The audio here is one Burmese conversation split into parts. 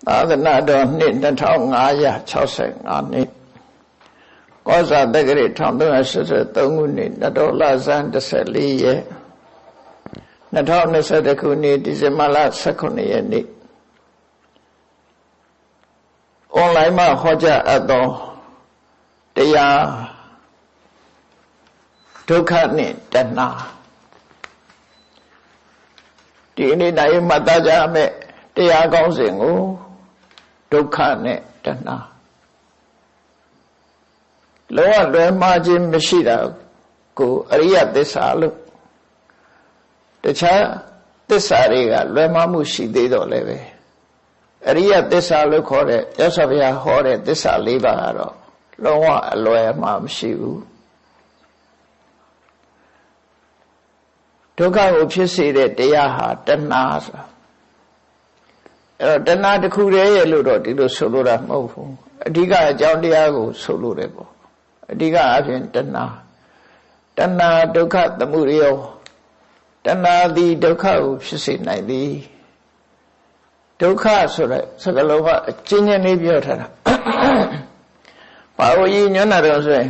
သာသနာတော်နှစ်2565နှစ်ကောဇာတက္ကရာ1383ခုနှစ်နတော်လဆန်း14ရက်2021ခုနှစ်ဒီဇင်ဘာလ18ရက်နေ့အွန်လိုင်းမှာဟောကြားအပ်သောတရားဒုက္ခနှင့်တဏှာဒီနေ့တိုင်းမှတ်သားကြမယ်တရားကောင်းစဉ်ကိုဒုက္ခနဲ့တဏှာလောကလွယ်မှားခြင်းမရှိတာကိုအရိယသစ္စာလို့တခြားသစ္စာတွေကလွယ်မှားမှုရှိသေးတော့လည်းပဲအရိယသစ္စာလို့ခေါ်တဲ့မြတ်စွာဘုရားဟောတဲ့သစ္စာ၄ပါးကတော့လုံးဝအလွယ်မှားမရှိဘူးဒုက္ခကိုဖြစ်စေတဲ့တရားဟာတဏှာဆိုတာအဲ့တော့တဏှာတစ်ခုတည်းရဲ့လို့တော့ဒီလိုဆိုလိုတာမဟုတ်ဘူးအဓိကအကြောင်းတရားကိုဆိုလိုတယ်ပေါ့အဓိကအဖြစ်တဏှာဒုက္ခသမုဒယတဏှာသည်ဒုက္ခကိုဖြစ်စေနိုင်သည်ဒုက္ခဆိုတဲ့စကားလုံးကအကျဉ်းချင်းလေးပြောထားတာဘာလို့ရည်ညွှန်းတာတော့ဆိုရင်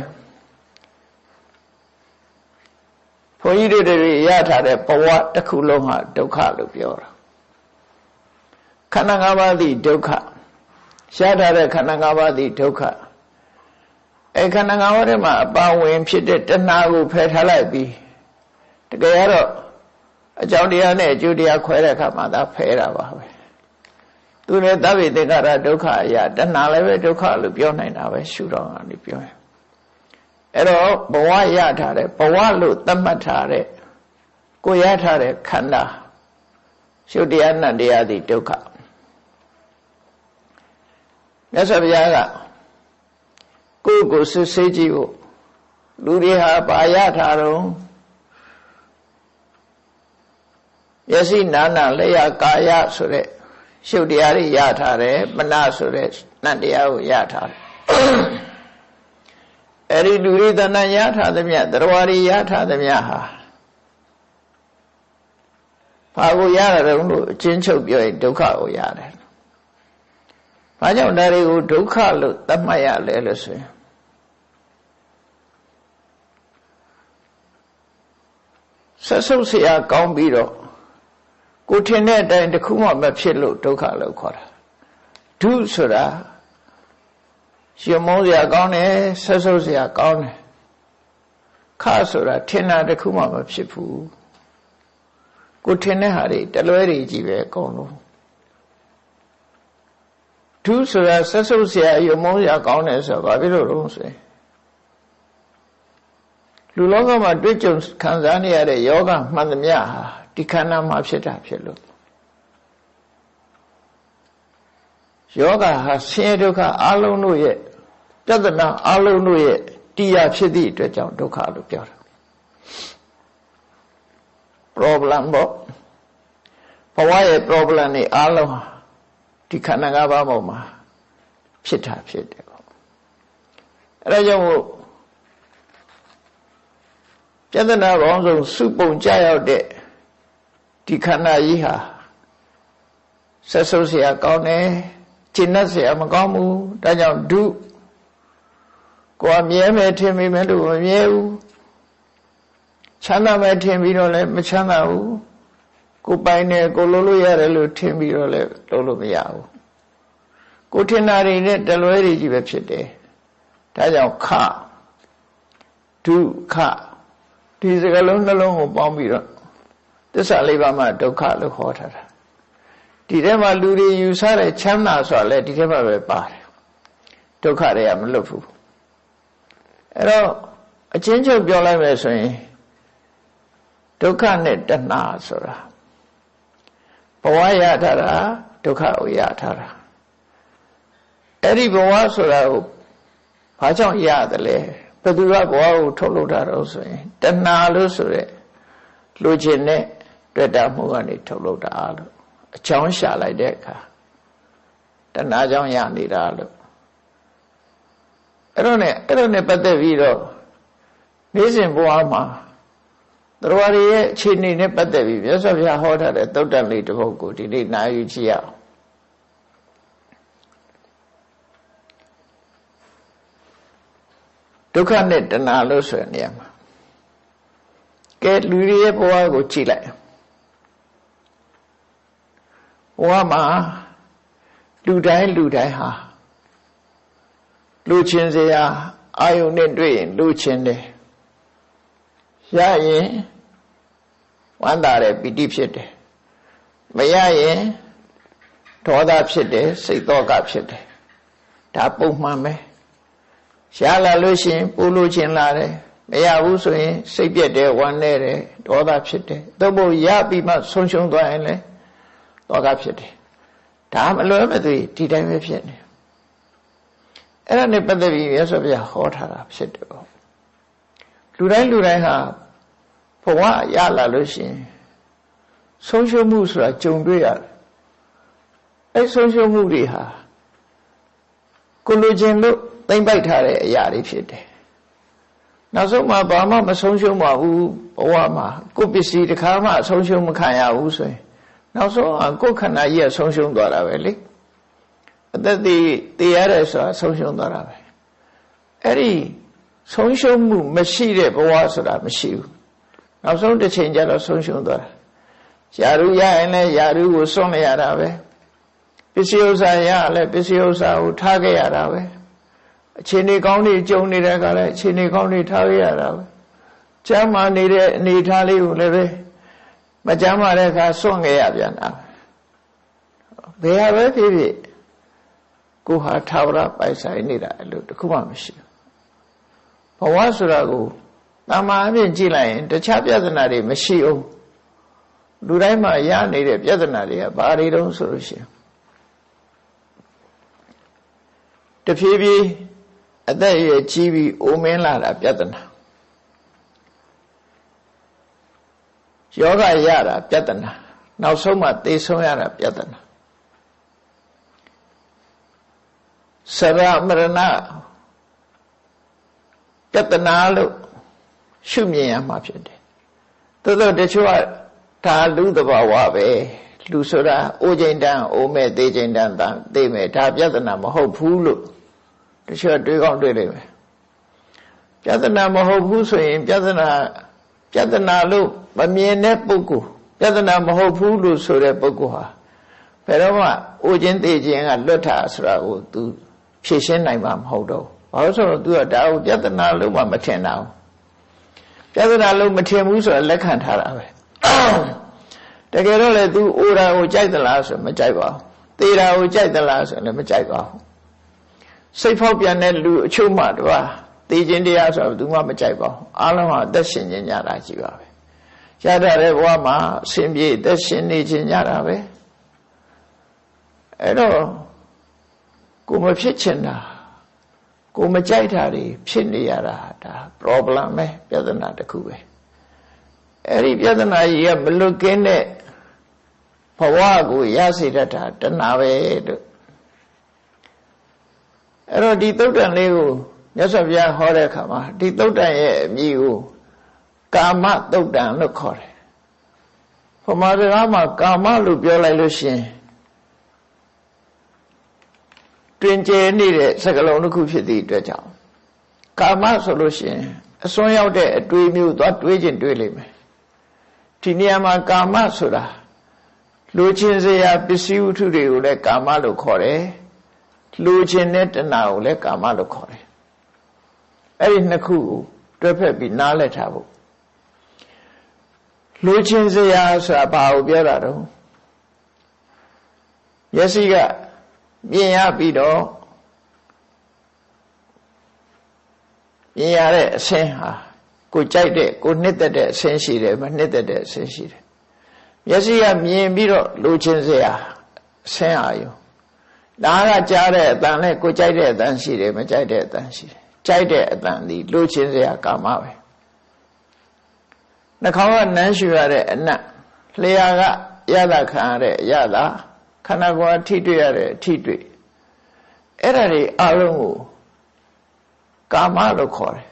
ဘုန်းကြီးတွေရထားတဲ့ဘဝတစ်ခုလုံးဟာဒုက္ခလို့ပြောတာခန္ဓာ၅ပါးသည်ဒုက္ခရှားထားတဲ့ခန္ဓာ၅ပါးသည်ဒုက္ခခန္ဓာ၅ပါးထဲမှာအပါဝင်ဖြစ်တဲ့တဏှာကိုဖယ်ထားလိုက်ပြီးတကယ်တော့အကြောင်းတရားနဲ့အကျိုးတရားခွဲတဲ့အခါမှာသာဖယ်တာပါပဲသူနဲ့သဗ္ဗေသင်္ခါရဒုက္ခအရာတဏှာလည်းပဲဒုက္ခလို့ပြောနိုင်တာပဲရှုတော့ကနေပြောရင်အဲ့တော့ဘဝရထားတဲ့ဘဝလို့သတ်မှတ်ထားတဲ့ကိုရထားတဲ့ခန္ဓာရှုတရားနတ်တရားသည်ဒုက္ခမြတ်စွာဘုရားကကိုယ်ကိုစစ်ဆေးကြည့်ဖို့လူတွေဟာဘာရထားတော့ယသိနာနာလျာကာယဆိုတဲ့ရှုတရားတွေရထားတယ်မနဆိုတဲ့နတ်တရားကိုရထားတယ်အဲ့ဒီလူတွေတဏ္ဍရထားသမျှတရားတွေရထားသမျှဟာဘာကိုရတာတော့လို့အချင်းချုပ်ပြောရင်ဒုက္ခကိုရတယ်။ဘာကြောင့်ဒါတွေကိုဒုက္ခလို့သတ်မှတ်ရလဲလို့ဆိုရင်ဆက်ဆုပ်เสียကောင်းပြီးတော့ကိုထင်တဲ့အတိုင်းတစ်ခုမှမဖြစ်လို့ဒုက္ခလို့ခေါ်တာ။ဒုဆိုတာရှင်မုန်းเสียကောင်းတယ်ဆက်ဆုပ်เสียကောင်းတယ်။ခဆိုတာထင်တာတစ်ခုမှမဖြစ်ဘူး။ကိုထင်တဲ့ဟာတွေတလွဲတွေကြီးပဲအကုန်လုံးဒုဆိုတာဆက်ဆုပ်เสียရမုန်းရကောင်းတယ်ဆိုတော့ဘာဖြစ်လို့လဲဆိုရင်လူလောကမှာတွေ့ကြုံခံစားနေရတဲ့ယောဂမှန်သမျှဟာဒီခန္ဓာမှာဖြစ်တာဖြစ်လို့ယောဂဟာဆင်းရဲဒုက္ခအလုံးတို့ရဲ့ပြဿနာအလုံးတို့ရဲ့တရားဖြစ်သည့်အတွက်ကြောင့်ဒုက္ခလို့ပြောတာproblem ပေါ့ဘဝရဲ့ problem တွေအားလုံးဒီခန္ဓာ၅ပါးပေါ်မှာဖြစ်တာဖြစ်တယ်ပေါ့အဲဒါကြောင့်မို့ပြဿနာပေါင်းစုံစုပုံကြရောက်တဲ့ဒီခန္ဓာကြီးဟာဆက်ဆုပ်เสียကောင်းတယ်ကျဉ်တ်เสียမကောင်းဘူးဒါကြောင့်ဒုကိုယ်မြဲမယ်ထင်မိမယ်လို့မမြဲဘူးချမ်းသာမယ်ထင်ပြီးတော့လည်းမချမ်းသာဘူးကိုပိုင်တယ်ကိုလို့ရတယ်လို့ထင်ပြီးတော့လည်းလို့မရဘူးကိုထင်တာတွေနဲ့တလွဲတွေကြီးပဲဖြစ်တယ်ဒါကြောင့်ခဒုက္ခဒီစကားလုံးနှလုံးကိုပေါင်းပြီးတော့သစ္စာလေးပါးမှာဒုက္ခလို့ခေါ်ထားတာဒီထဲမှာလူတွေယူဆတဲ့ချမ်းသာဆိုတာလည်းဒီထဲမှာပဲပါတယ်ဒုက္ခတွေကမလွတ်ဘူးအဲ့တော့အချင်းချုပ်ပြောလိုက်မယ်ဆိုရင်ဒုက္ခနဲ့တဏှာဆိုတာဘဝရထားတာဒုက္ခကိုရထားတာအဲ့ဒီဘဝဆိုတာကိုဘာကြောင့်ရတယ်လဲဘယ်သူကဘဝကိုထုတ်လုပ်တာတော့ဆိုရင်တဏှာလို့ဆိုရဲလူချင်းနဲ့တွေ့တာမှုကနေထုတ်လုပ်တာလို့အကြောင်းရှာလိုက်တဲ့အခါတဏှာကြောင့်ရနေတာလို့အဲ့တော့နဲ့ပတ်သက်ပြီးတော့နေ့စဉ်ဘဝမှာတရားတွေရဲ့အခြေအနေနဲ့ပတ်သက်ပြီးမြတ်စွာဘုရားဟောထားတဲ့သုတ္တန်လေးတစ်ပုဒ်ကိုဒီနေ့နာယူကြည့်ရအောင် ဒုက္ခနဲ့တဏှာလို့ဆိုတဲ့နေရာမှာကဲလူတွေရဲ့ဘဝကိုကြည့်လိုက်ဘဝမှာလူတိုင်းဟာလူချင်းစရာအာယုန်နဲ့တွေ့ရင်လူချင်းတယ်ရရင်ဝမ်းသာတယ်ပီတိဖြစ်တယ်မရရင်ဒေါသဖြစ်တယ်စိတ်သောကဖြစ်တယ်ဒါပုံမှန်ပဲရလာလို့ရှိရင်ပူလို့ချင်းလာတယ်မရဘူးဆိုရင်စိတ်ပြက်တယ်ဝမ်းနေတယ်ဒေါသဖြစ်တယ်သို့မဟုတ်ရပြီးမှဆုံးရှုံးသွားရင်လည်းသောကဖြစ်တယ်ဒါမလွယ်မသွေဒီတိုင်းပဲဖြစ်နေအဲ့ဒါနဲ့ပတ်သက်ပြီးရသော်ပြဟောထားတာဖြစ်တယ်ပေါ့လူတိုင်းဟာဘဝရလာလို့ရှိရင်ဆုံးရှုံးမှုဆိုတာကြုံတွေ့ရတယ်အဲ့ဆုံးရှုံးမှုတွေဟာကိုလိုချင်လို့သိမ့်ပိုက်ထားတဲ့အရာတွေဖြစ်တယ်နောက်ဆုံးမှဘာမှမဆုံးရှုံးပါဘူးဘဝမှာကိုယ်ပစ္စည်းတစ်ခါမှဆုံးရှုံးမခံရဘူးဆိုရင်နောက်ဆုံးကိုယ်ခန္ဓာကြီးကဆုံးရှုံးသွားတာပဲလေအသက်တည်ရတဲ့ဆိုတာဆုံးရှုံးသွားတာပဲအဲ့ဒီဆုံးရှုံးမှုမရှိတဲ့ဘဝဆိုတာမရှိဘူးနောက်ဆုံးတစ်ချိန်ကျတော့ဆုံးရှုံးသွားတာယာရုရရင်လည်းယာရုကိုစွန့်လိုက်ရတာပဲပစ္စည်းဥစ္စာရလည်းပစ္စည်းဥစ္စာကိုထားခဲ့ရတာပဲအခြေအနေကောင်းတွေကြုံနေတဲ့ကလည်းအခြေအနေကောင်းတွေထားခဲ့ရတာပဲကျမ်းမာနေတဲ့အနေထားလေးကိုလည်းပဲမကျမ်းမာတဲ့အခါစွန့်ခဲ့ရပြန်တာဘယ်ဟာပဲဖြစ်ဖြစ်ကိုဟာထာဝရပိုင်ဆိုင်နေတာအဲ့လိုတခုမှမရှိဘူးဘဝဆိုတာကိုတမ္မာအပြင်ကြည့်လိုက်ရင်တခြားပြဿနာတွေမရှိအောင်လူတိုင်းမှာရနေတဲ့ပြဿနာတွေကဘာတွေတုံးဆိုလို့ရှိရင်တဖြည်းဖြည်းအသက်အရွယ်ကြီးပြီးအိုမင်းလာတာပြဿနာယောဂရတာပြဿနာနောက်ဆုံးမှသေဆုံးရတာပြဿနာဆရာမရဏပြဿနာလို့ရှုမြင်ရမှာဖြစ်တယ်သို့သောတချို့ကဒါလူသဘာဝပဲလူဆိုတာအိုချိန်တန်းအိုမဲ့သေးချိန်တန်းသေမဲ့ဒါပြဿနာမဟုတ်ဘူးလို့တချို့တွေးကောင်းတွေးလိမ့်မယ်ပြဿနာမဟုတ်ဘူးဆိုရင်ပြဿနာလို့မမြင်တဲ့ပုဂ္ဂိုလ်ပြဿနာမဟုတ်ဘူးလို့ဆိုတဲ့ပုဂ္ဂိုလ်ဟာဘယ်တော့မှအိုခြင်းသေခြင်းကလွတ်တာဆိုတာကို तू ဖြေရှင်းနိုင်မှာမဟုတ်တော့ဘာလို့ဆိုတော့ तू ကဒါကိုပြဿနာလို့မှမထင်တာပြဿနာလို့မထင်ဘူးဆိုတာလက်ခံထားတာပဲတကယ်တော့လေ तू အိုတာကိုကြိုက်သလားဆိုမကြိုက်ပါဘူးသေတာကိုကြိုက်သလားဆိုလည်းမကြိုက်ပါဘူးစိတ်ဖောက်ပြန်တဲ့လူအချို့မှတော့သေခြင်းတရားဆိုတော့ तू မှမကြိုက်ပါဘူးအားလုံးဟာအသက်ရှင်ခြင်းကြတာကြီးပါပဲရတဲ့ဘဝမှာအရှင်ပြေအသက်ရှင်နေခြင်းကြတာပဲအဲ့တော့ကိုမဖြစ်ချင်တာကိုမကြိုက်တာတွေဖြစ်နေရတာဒါ problem ပဲပြဿနာတစ်ခုပဲအဲ့ဒီပြဿနာကြီးကမလွတ်ကင်းတဲ့ဘဝကိုရစေတတ်တာတဏှာပဲလို့အဲ့တော့ဒီသုတ်တန်လေးကိုမြတ်စွာဘုရားဟောတဲ့အခါမှာဒီသုတ်တန်ရဲ့အမည်ကိုကာမသုတ်တန်လို့ခေါ်တယ်ဘုမာစကားမှာကာမလို့ပြောလိုက်လို့ရှင်တွင်ကျယ်နေတဲ့စကားလုံးတစ်ခုဖြစ်သည့်အတွက်ကြောင့်ကာမဆိုလို့ရှင်အစွန်းရောက်တဲ့အတွေးမျိုးသွားတွေးခြင်းတွေးလိမ့်မယ်ဒီနေရာမှာကာမဆိုတာလူချင်းစရာပစ္စည်းဝတ္ထုတွေကိုလည်းကာမလို့ခေါ်တယ်လူချင်းတဲ့တဏှာကိုလည်းကာမလို့ခေါ်တယ်အဲ့ဒီနှစ်ခုကိုတွဲဖက်ပြီးနားလည်ထားဖို့လူချင်းစရာဆိုတာဘာကိုပြောတာတော့မျက်စိကမြင်ရပြီးတော့မြင်ရတဲ့အဆင်းဟာကိုကြိုက်တဲ့ကိုနှစ်သက်တဲ့အဆင်းရှိတယ်မနှစ်သက်တဲ့အဆင်းရှိတယ်မျက်စိကမြင်ပြီးတော့လူချင်းစရာအဆင်းအာယုနားကကြားတဲ့အတန်နဲ့ကိုကြိုက်တဲ့အတန်ရှိတယ်မကြိုက်တဲ့အတန်ရှိတယ်ကြိုက်တဲ့အတန်ဒီလူချင်းစရာကာမပဲနှာခေါင်းကနမ်းရှူရတဲ့အနတ်လျှာကရတာခံရတဲ့အရတာခန္ဓာကိုယ်ထိတွေ့ရတဲ့အထိတွေ့အဲ့ဒါတွေအလုံးကိုကာမလို့ခေါ်တယ်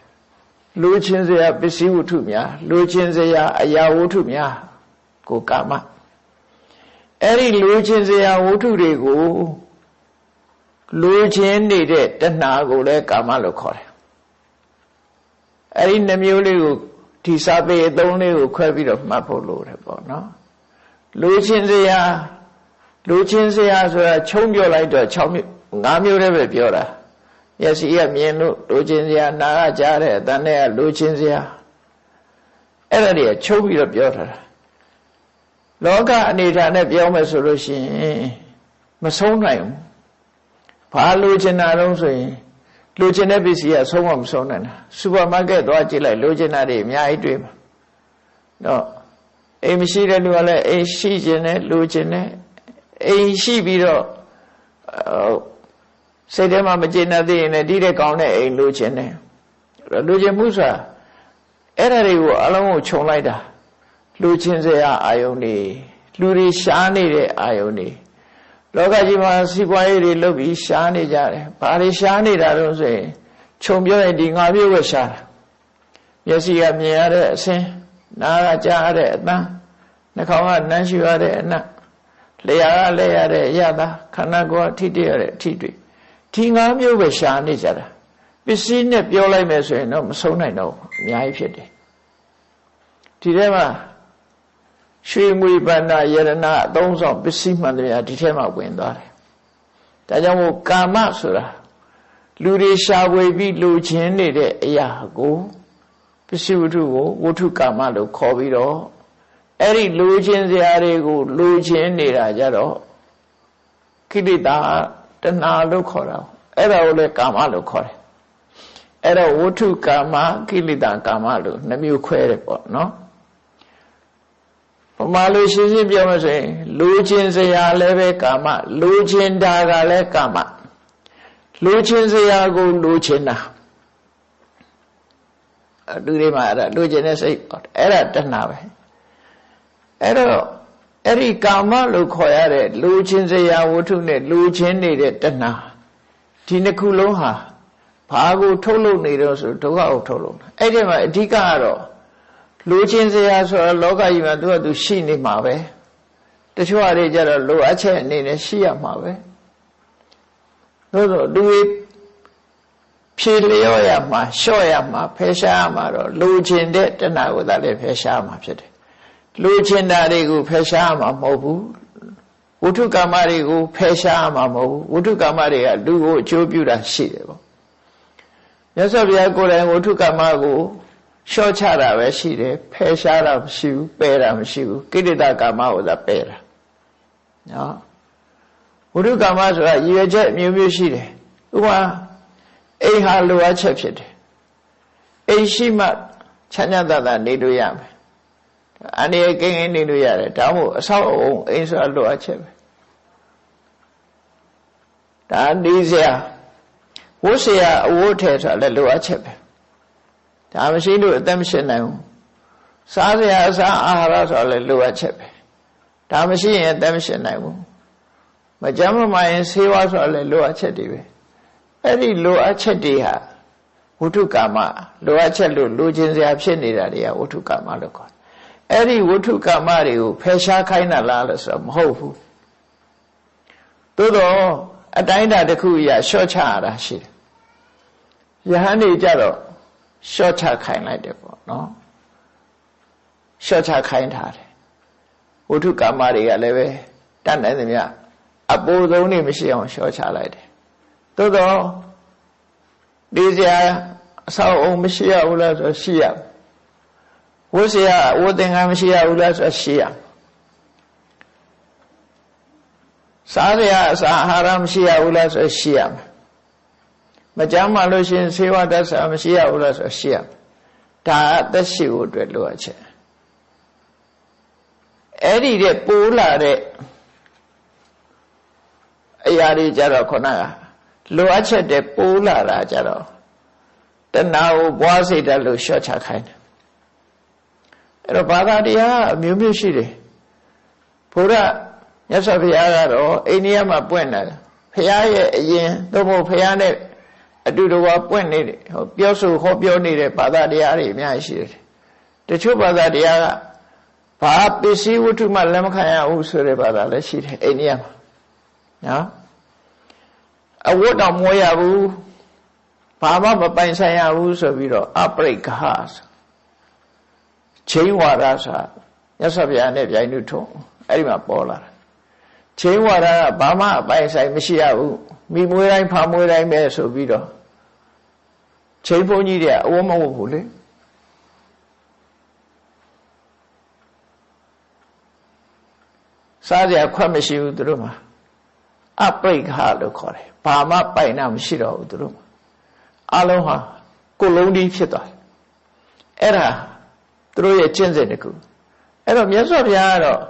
လူချင်းစရာပစ္စည်းဝတ္ထုများလူချင်းစရာအရာဝတ္ထုများကိုကာမအဲ့ဒီလူချင်းစရာဝတ္ထုတွေကိုလူချင်းနေတဲ့တဏှာကိုလည်းကာမလို့ခေါ်တယ် အဲ့ဒီနှမျိုးလေးကိုဒီစာပေအသုံးလေးကိုခွဲပြီးတော့မှတ်ဖို့လိုတယ်ပေါ့နော်လူချင်းစရာဆိုတာချုံပြောလိုက်တော့5မျိုးတည်းပဲပြောတာမျက်စိကမြင်လို့လူချင်းစရာနာကကြားတဲ့အတန်နဲ့ကလူချင်းစရာအဲ့ဒါတွေကချုပ်ပြီးတော့ပြောထားတာလောကအနေထားနဲ့ပြောမယ်ဆိုလို့ရှိရင်မဆုံးနိုင်ဘူးဘာလူချင်တာတော့ဆိုရင်လူချင်တဲ့ပစ္စည်းကဆုံးမဆုံးနိုင်တာစူပါမားကတ်သွားကြည့်လိုက်လူချင်တာတွေအများကြီးတွေ့မှာတော့အိမ်မရှိတဲ့လူကလည်းအိမ်ရှိခြင်းနဲ့လူချင်တဲ့အိမ်ရှိပြီးတော့စိတ်ထဲမှာမကျေနပ်သေးရင်လည်းဒီတဲ့ကောင်းတဲ့အိမ်လူချင်တယ်လူချင်မှုဆိုတာအဲ့ဒါတွေကိုအလုံးကိုခြုံလိုက်တာလူချင်းစရာအာယုန်တွေလူတွေရှားနေတဲ့အာယုန်တွေလောကကြီးမှာစီးပွားရေးတွေလုပ်ပြီးရှားနေကြတယ်ဘာတွေရှားနေတာတော့ဆိုရင်ခြုံပြောရင်ဒီ5မျိုးပဲရှားတာမျက်စိကမြင်ရတဲ့အဆင်းနားကကြားရတဲ့အသံနှာခေါင်းကနမ်းရှူရတဲ့အနံ့လျှာကလဲရတဲ့အရသာခန္ဓာကိုယ်ကထိတွေ့ရတဲ့အထိတွေ့ဒီ5မျိုးပဲရှားနေကြတာပစ္စည်းနဲ့ပြောလိုက်မယ်ဆိုရင်တော့မဆုံးနိုင်တော့ဘူးအများကြီးဖြစ်တယ်ဒီထဲမှာရွှေငွေပန္နာယရဏအသုံးဆောင်ပစ္စည်းမှန်တယ်ဒီထဲမှာဝင်သွားတယ်ဒါကြောင့်မို့ကာမဆိုတာလူတွေရှာဖွေပြီးလူချင်းနေတဲ့အရာကိုပစ္စည်းဝတ္ထုကိုဝတ္ထုကာမလို့ခေါ်ပြီးတော့အဲ့ဒီလူချင်းစရာတွေကိုလူချင်းနေတာကြတော့ကိလေသာတဏှာလို့ခေါ်တာအဲ့ဒါကိုလည်းကာမလို့ခေါ်တယ်အဲ့တော့ဝတ္ထုကာမကိလေသာကာမလို့2မျိုးခွဲတယ်ပေါ့နော်ပမာလို့ရှင်းရှင်းပြောမှဆိုရင်လူချင်းစရာလည်းပဲကာမလူချင်းတာကလည်းကာမလူချင်းစရာကိုလူချင်းတာလူတွေမှာအဲ့ဒါလူချင်းတဲ့စိတ်အဲ့ဒါတဏှာပဲအဲ့တော့အဲ့ဒီကာမလို့ခေါ်ရတဲ့လူချင်းစရာဝတ္ထုနဲ့လူချင်းနေတဲ့တဏှာဒီနှစ်ခုလုံးဟာဘာကိုထုတ်လုပ်နေတော့ဆိုဒုက္ခကိုထုတ်လုပ်တာအဲ့ဒီမှာအဓိကကတော့လူချင်းစရာဆိုတော့လောကကြီးမှာသူရှိနေမှာပဲတချို့အရေးကြတော့လိုအပ်ချက်အနေနဲ့ရှိရမှာပဲသို့သောလူဖြေလျော့ရမှာလျှော့ရမှာဖယ်ရှားရမှာတော့လူချင်းတဲ့တဏှာကိုသာလည်းဖယ်ရှားမှာဖြစ်တယ်လူချင်းတာတွေကိုဖယ်ရှားမှာမဟုတ်ဘူးဝတ္ထုကာမတွေကိုဖယ်ရှားမှာမဟုတ်ဘူးဝတ္ထုကာမတွေကလူကိုအကျိုးပြုတာရှိတယ်ပေါ့မြတ်စွာဘုရားကိုယ်တိုင်ဝတ္ထုကာမကိုလျှော့ချတာပဲရှိတယ်ဖယ်ရှားတာမရှိဘူးပယ်တာမရှိဘူးကိလေသာကာမကိုသာပယ်တာနော်ဝတ္ထုကာမဆိုတာရည်ရွယ်ချက်မျိုးမျိုးရှိတယ်ဥပမာအိမ်ဟာလိုအပ်ချက်ဖြစ်တယ်အိမ်ရှိမှချမ်းသာသာနေလို့ရမယ်အန္တရာယ်ကင်းကင်းနေလို့ရတယ်ဒါမှမဟုတ်အဆောက်အအုံအိမ်ဆိုတာလိုအပ်ချက်ပဲဒါနေစရာဝတ်စရာအဝတ်ထည်ဆိုတာလည်းလိုအပ်ချက်ပဲဒါမရှိလို့အသက်မရှင်နိုင်ဘူးစားစရာအစာအာဟာရဆိုတာလည်းလိုအပ်ချက်ပဲဒါမရှိရင်အသက်မရှင်နိုင်ဘူးမကြမ်းမမာရင်ဆေးဝါးဆိုတာလည်းလိုအပ်ချက်တွေပဲအဲ့ဒီလိုအပ်ချက်တွေဟာဝတ္ထုကာမလိုအပ်ချက်လို့လိုချင်စရာဖြစ်နေတာတွေကဝတ္ထုကာမလို့ခေါ်တယ်အဲ့ဒီဝတ္ထုကာမတွေကိုဖယ်ရှားခိုင်းတာလားလို့ဆိုတော့မဟုတ်ဘူးသို့တော့အတိုင်းအတာတစ်ခုအရာရှော့ချရတာရှိတယ်ယဟန်တွေကြတော့ရှော့ချခိုင်းလိုက်တယ်ပေါ့နော်ရှော့ချခိုင်းထားတယ်ဝတ္ထုကာမတွေကလည်းပဲတတ်နိုင်သမျှအပူဆုံးနေမရှိအောင်ရှော့ချလိုက်တယ်သို့တော့ဒီစရာအဆောက်အအုံမရှိရဘူးလားဆိုတော့ရှိရဝတ်စရာဝတ်သင်္ကန်းမရှိရဘူးလားဆိုတော့ရှိရစားစရာအစာအာဟာရမရှိရဘူးလားဆိုတော့ရှိရမကြမ်းမှလို့ရှိရင်ဆေးဝါးတတ်စာမရှိရဘူးလားဆိုတော့ရှိရဒါအသက်ရှိဖို့အတွက်လိုအပ်ချက်အဲ့ဒီတဲ့ပိုးလာတဲ့အရာတွေကြတော့ခုနကလိုအပ်ချက်တဲ့ပိုးလာတာကြတော့တဏှာကိုပွားစေတတ်လို့ရှော့ချခိုင်းတယ်အဲ့တော့ဘာသာတရားအမျိုးမျိုးရှိတယ်ဘုရားမြတ်စွာဘုရားကတော့အိန္ဒိယမှာပွင့်တယ်ဘုရားရဲ့အရင်သို့မဟုတ်ဘုရားနဲ့အတူတကွာပွင့်နေတယ်ဟောပြောဆိုဟောပြောနေတဲ့ဘာသာတရားတွေအများကြီးရှိတယ်တချို့ဘာသာတရားကဘာပစ္စည်းဝတ္ထုမှလက်မခံရဘူးဆိုတဲ့ဘာသာလည်းရှိတယ်အိန္ဒိယမှာနော်အဝတ်တော်မွေးရဘူးဘ ဘာမှမပိုင်ဆိုင်ရဘူးဆိုပြီးတော့အပရိက္ခချိန်ဝါဒဆိုမြတ်စွာဘုရားနဲ့ပြိုင်တူထုံအဲ့ဒီမှာပေါ်လာတာချိန်ဝါဒကဘာမှအပိုင်ဆိုင်မရှိရဘူးမိမွေးတိုင်းဖာမွေးတိုင်းပဲဆိုပြီးတော့ချိန်ဘုန်းကြီးတွေကအဝမဟုတ်ဘူးလေစားကြခွက်မရှိဘူးသူတို့မှာအပရိက္ခလို့ခေါ်တယ်ဘာမှပိုင်နာမရှိတော့ဘူးသူတို့မှာအလုံးဟာကိုလုံးဒီဖြစ်သွားတယ်အဲ့ဒါသူတို့ရဲ့ကျင့်စဉ်တစ်ခုအဲ့တော့မြတ်စွာဘုရားကတော့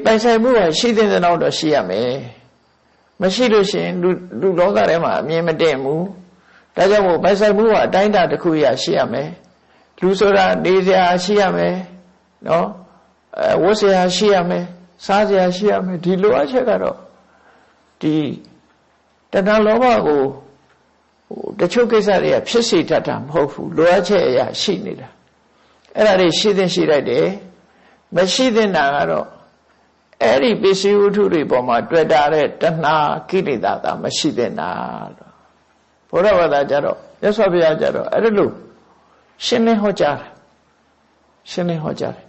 ပိုင်ဆိုင်မှုကရှိတဲ့တော့ရှိရမယ်မရှိလို့ရှိရင်လူလောကထဲမှာအမြင်မတင့်ဘူးဒါကြောင့်မို့ပိုင်ဆိုင်မှုကအတိုင်းအတာတစ်ခုရရှိရမယ်လူဆိုတာနေစရာရှိရမယ်နော်ဝတ်စရာရှိရမယ်စားစရာရှိရမယ်ဒီလိုအချက်ကတော့ဒီတဏှာလောဘကိုတချို့ကိစ္စတွေကဖြစ်စေတတ်တာမဟုတ်ဘူးလိုအပ်ချက်အရာရှိနေတာအဲ့ဒါတွေရှိသင့်ရှိလိုက်တယ်မရှိသင့်တာကတော့အဲ့ဒီပစ္စည်းဝတ္ထုတွေပေါ်မှာတွေ့တာတဲ့တဏှာကိလေသာသာမရှိသင့်တာလို့ဘုရားဘာသာကြတော့မြတ်စွာဘုရားကြတော့အဲ့ဒါလို့ရှင်းလင်းဟောကြားတယ်ရှင်းလင်းဟောကြားတယ်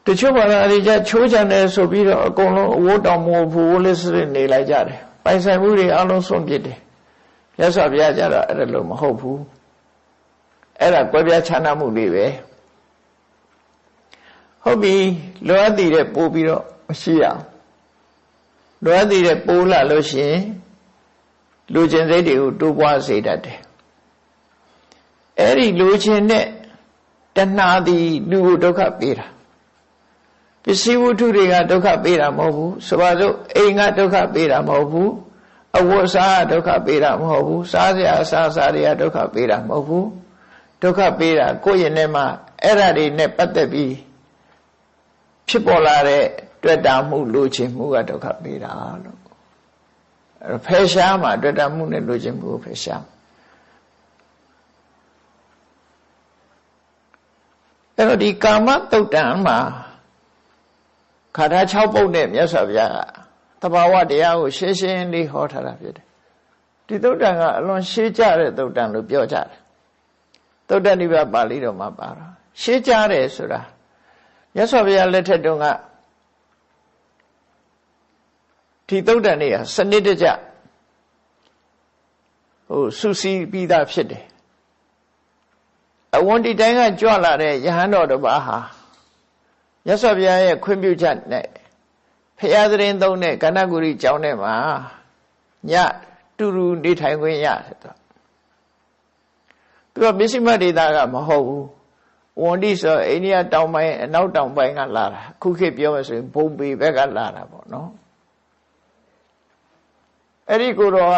တချို့ဘာသာတွေကြချိုးချန်တယ်ဆိုပြီးတော့အကုန်လုံးအဝတ်တောင်မဟုတ်ဘူးဝလစ်စရနေလိုက်ကြတယ်ပိုင်ဆိုင်မှုတွေအလုံးစုံပြစ်တယ်မြတ်စွာဘုရားကြတော့အဲ့ဒါလို့မဟုတ်ဘူးအဲ့ဒါကွဲပြားခြားနားမှုတွေပဲဟုတ်ပြီလောအပ်တည်တဲ့ပို့ပြီးတော့မရှိရလောအပ်တည်တဲ့ပိုးလာလို့ရှိရင်လူချင်းစိတ်တွေကိုတိုးပွားစေတတ်တယ်အဲ့ဒီလူချင်းနဲ့တဏှာသည်လူကိုဒုက္ခပေးတာပစ္စည်းဝတ္ထုတွေကဒုက္ခပေးတာမဟုတ်ဘူးဆိုပါစို့အိမ်ကဒုက္ခပေးတာမဟုတ်ဘူးအဝတ်စားဒုက္ခပေးတာမဟုတ်ဘူးစားစရာအစားအစာတွေကဒုက္ခပေးတာမဟုတ်ဘူးဒုက္ခပေးတာကိုယ့်ရင်ထဲမှာအဲ့ဓာတွေနဲ့ပတ်သက်ပြီးဖြစ်ပေါ်လာတဲ့တွေ့တာမှုလူချင်းမှုကဒုက္ခပေးတာလို့အဲ့ဖယ်ရှားမှာတွေ့တာမှုနဲ့လူချင်းမှုကိုဖယ်ရှားအဲ့တော့ဒီကာမတုတ်တံမှာခါထား6ပုဒ်နဲ့မြတ်စွာဘုရားကတဘာဝတရားကိုရှင်းရှင်းလေးဟောထားတာဖြစ်တယ်ဒီတုတ်တံကအလွန်ရှင်းကြတဲ့တုတ်တံလို့ပြောကြတယ်တုတ်တနိဗ္ဗာန်ပါဠိတော်မှာပါတာရှင်းကြတယ်ဆိုတာမြတ်စွာဘုရားလက်ထက်တုန်းကဒီတုတ်တန်တွေကစနစ်တကျစုစည်းပြီးသားဖြစ်တယ်အဝန်ဒီတိုင်းကကြွလာတဲ့ယဟန်တော်တစ်ပါးဟာမြတ်စွာဘုရားရဲ့ခွင့်ပြုချက်နဲ့ဖရာသရင်သုံးတဲ့ကဏ္ဍဂုရီကျောင်းထဲမှာညတူတူနေထိုင်ခွင့်ရတယ်သူကမစ္စည်းမဒေတာကမဟုတ်ဘူးဝန်ဒီဆိုအိန္ဒိယတောင်ပိုင်းအနောက်တောင်ပိုင်းကလာတာခုခေတ်ပြောမှဆိုရင်ဘုံပေဘက်ကလာတာပေါ့နော်အဲ့ဒီကိုတော့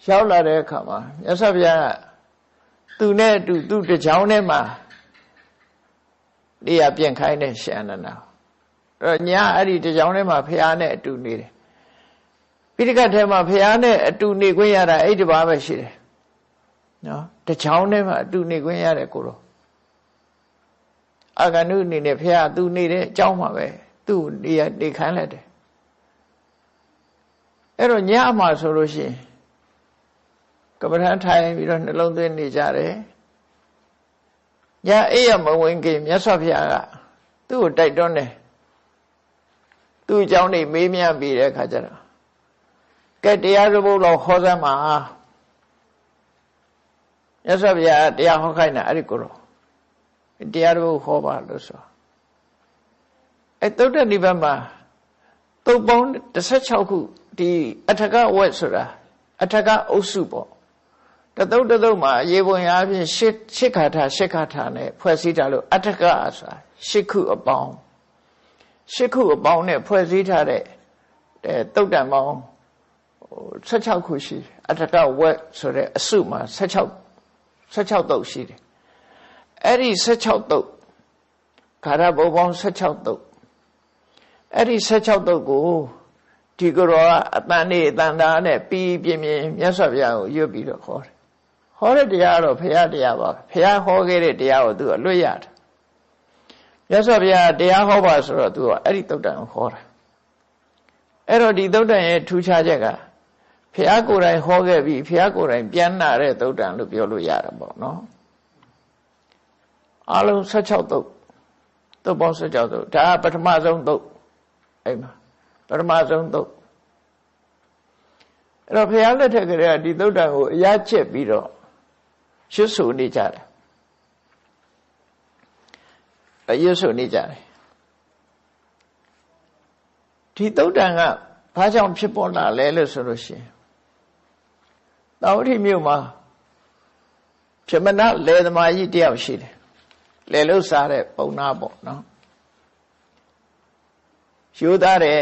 ရောက်လာတဲ့အခါမှာမြတ်စွာဘုရားကသူနဲ့အတူသူ့တကြောင်ထဲမှာနေရာပြင်ခိုင်းတဲ့ရှင်အနန္ဒာအဲ့ညအဲ့ဒီတကြောင်ထဲမှာဖះနဲ့အတူနေတယ်ပိဋကတ်ထဲမှာဖះနဲ့အတူနေခွင့်ရတာအဲ့ဒီပါပဲရှိတယ်နော်တကြောင်ထဲမှာအတူနေခွင့်ရတယ်ကိုတော့အာဂန္တုအနေနဲ့ဖះသူနေတဲ့အကြောင်းမှာပဲသူ့နေခိုင်းလိုက်တယ်အဲ့တော့ညမှာဆိုလို့ရှိရင်ကပ္ပဋ္ဌာန်းထိုင်ပြီးတော့နှလုံးသွင်းနေကြတယ်ညအိပ်ရမဝင်ခင်မြတ်စွာဘုရားကသူ့ကိုတိုက်တွန်းတယ်သူ့အကြောင်းတွေမေးမြန်းပြီးတဲ့အခါကျတော့ကဲတရားစပုဒ်တော်ဟောစမ်းပါမြတ်စွာဘုရားတရားဟောခိုင်းတာအဲ့ဒီကိုတော့တရားတော်ဟောပါလို့ဆိုအဲ့သုတ္တနိဗ္ဗာန်မှာသုတ်ပေါင်း16ခုဒီအထကဝက်ဆိုတာအထကအုပ်စုပေါ့တသုတ်တသုတ်မှာရေပုံရအပြင်ရှစ်ခါထာနဲ့ဖွဲ့စည်းထားလို့အထကဆိုတာရှစ်ခုအပေါင်းနဲ့ဖွဲ့စည်းထားတဲ့သုတ်တံပေါင်း16ခုရှိတယ်အထကဝက်ဆိုတဲ့အစုမှာ16သုတ်ရှိတယ်အဲ့ဒီ16သုတ်ခါရဘုံပေါင်း16သုတ်အဲ့ဒီ16သုတ်ကိုဒီကရောအတန်နဲ့အတန်တာနဲ့ပြီးပြင်းမြတ်စွာဘုရားကိုရွတ်ပြီးတော့ခေါ်တယ်ဟောတဲ့တရားတော့ဘုရားတရားပါဘုရားဟောခဲ့တဲ့တရားကိုသူကလွတ်ရတယ်မြတ်စွာဘုရားတရားဟောပါဆိုတော့သူကအဲ့ဒီသုတ်တံကိုဟောတာအဲ့တော့ဒီသုတ်တံရဲ့ထူးခြားချက်က ဖះကိုယ်တိုင်ဟောခဲ့ပြီးဖះကိုယ်တိုင်ပြန်နာတဲ့သုတ်တံလို့ပြောလို့ရတာပေါ့နော်အလုံး16သုတ်သုတ်ပေါင်း16သုတ်ဒါပထမဆုံးသုတ်အဲ့မှာပထမဆုံးသုတ်အဲ့တော့ဖះလက်ထက်ကလေးကဒီသုတ်တံကိုအရချက်ပြီးတော့ရွတ်ဆိုနေကြတယ်ရွတ်ဆိုနေကြတယ်ဒီသုတ်တံကဘာကြောင့်ဖြစ်ပေါ်လာလဲလို့ဆိုလို့ရှိရင်တာဝတိမြို့မှာပြမနာလေသမားကြီးတယောက်ရှိတယ်လေလို့စားတဲ့ပုံနာပေါ့နော်ယူသားတယ်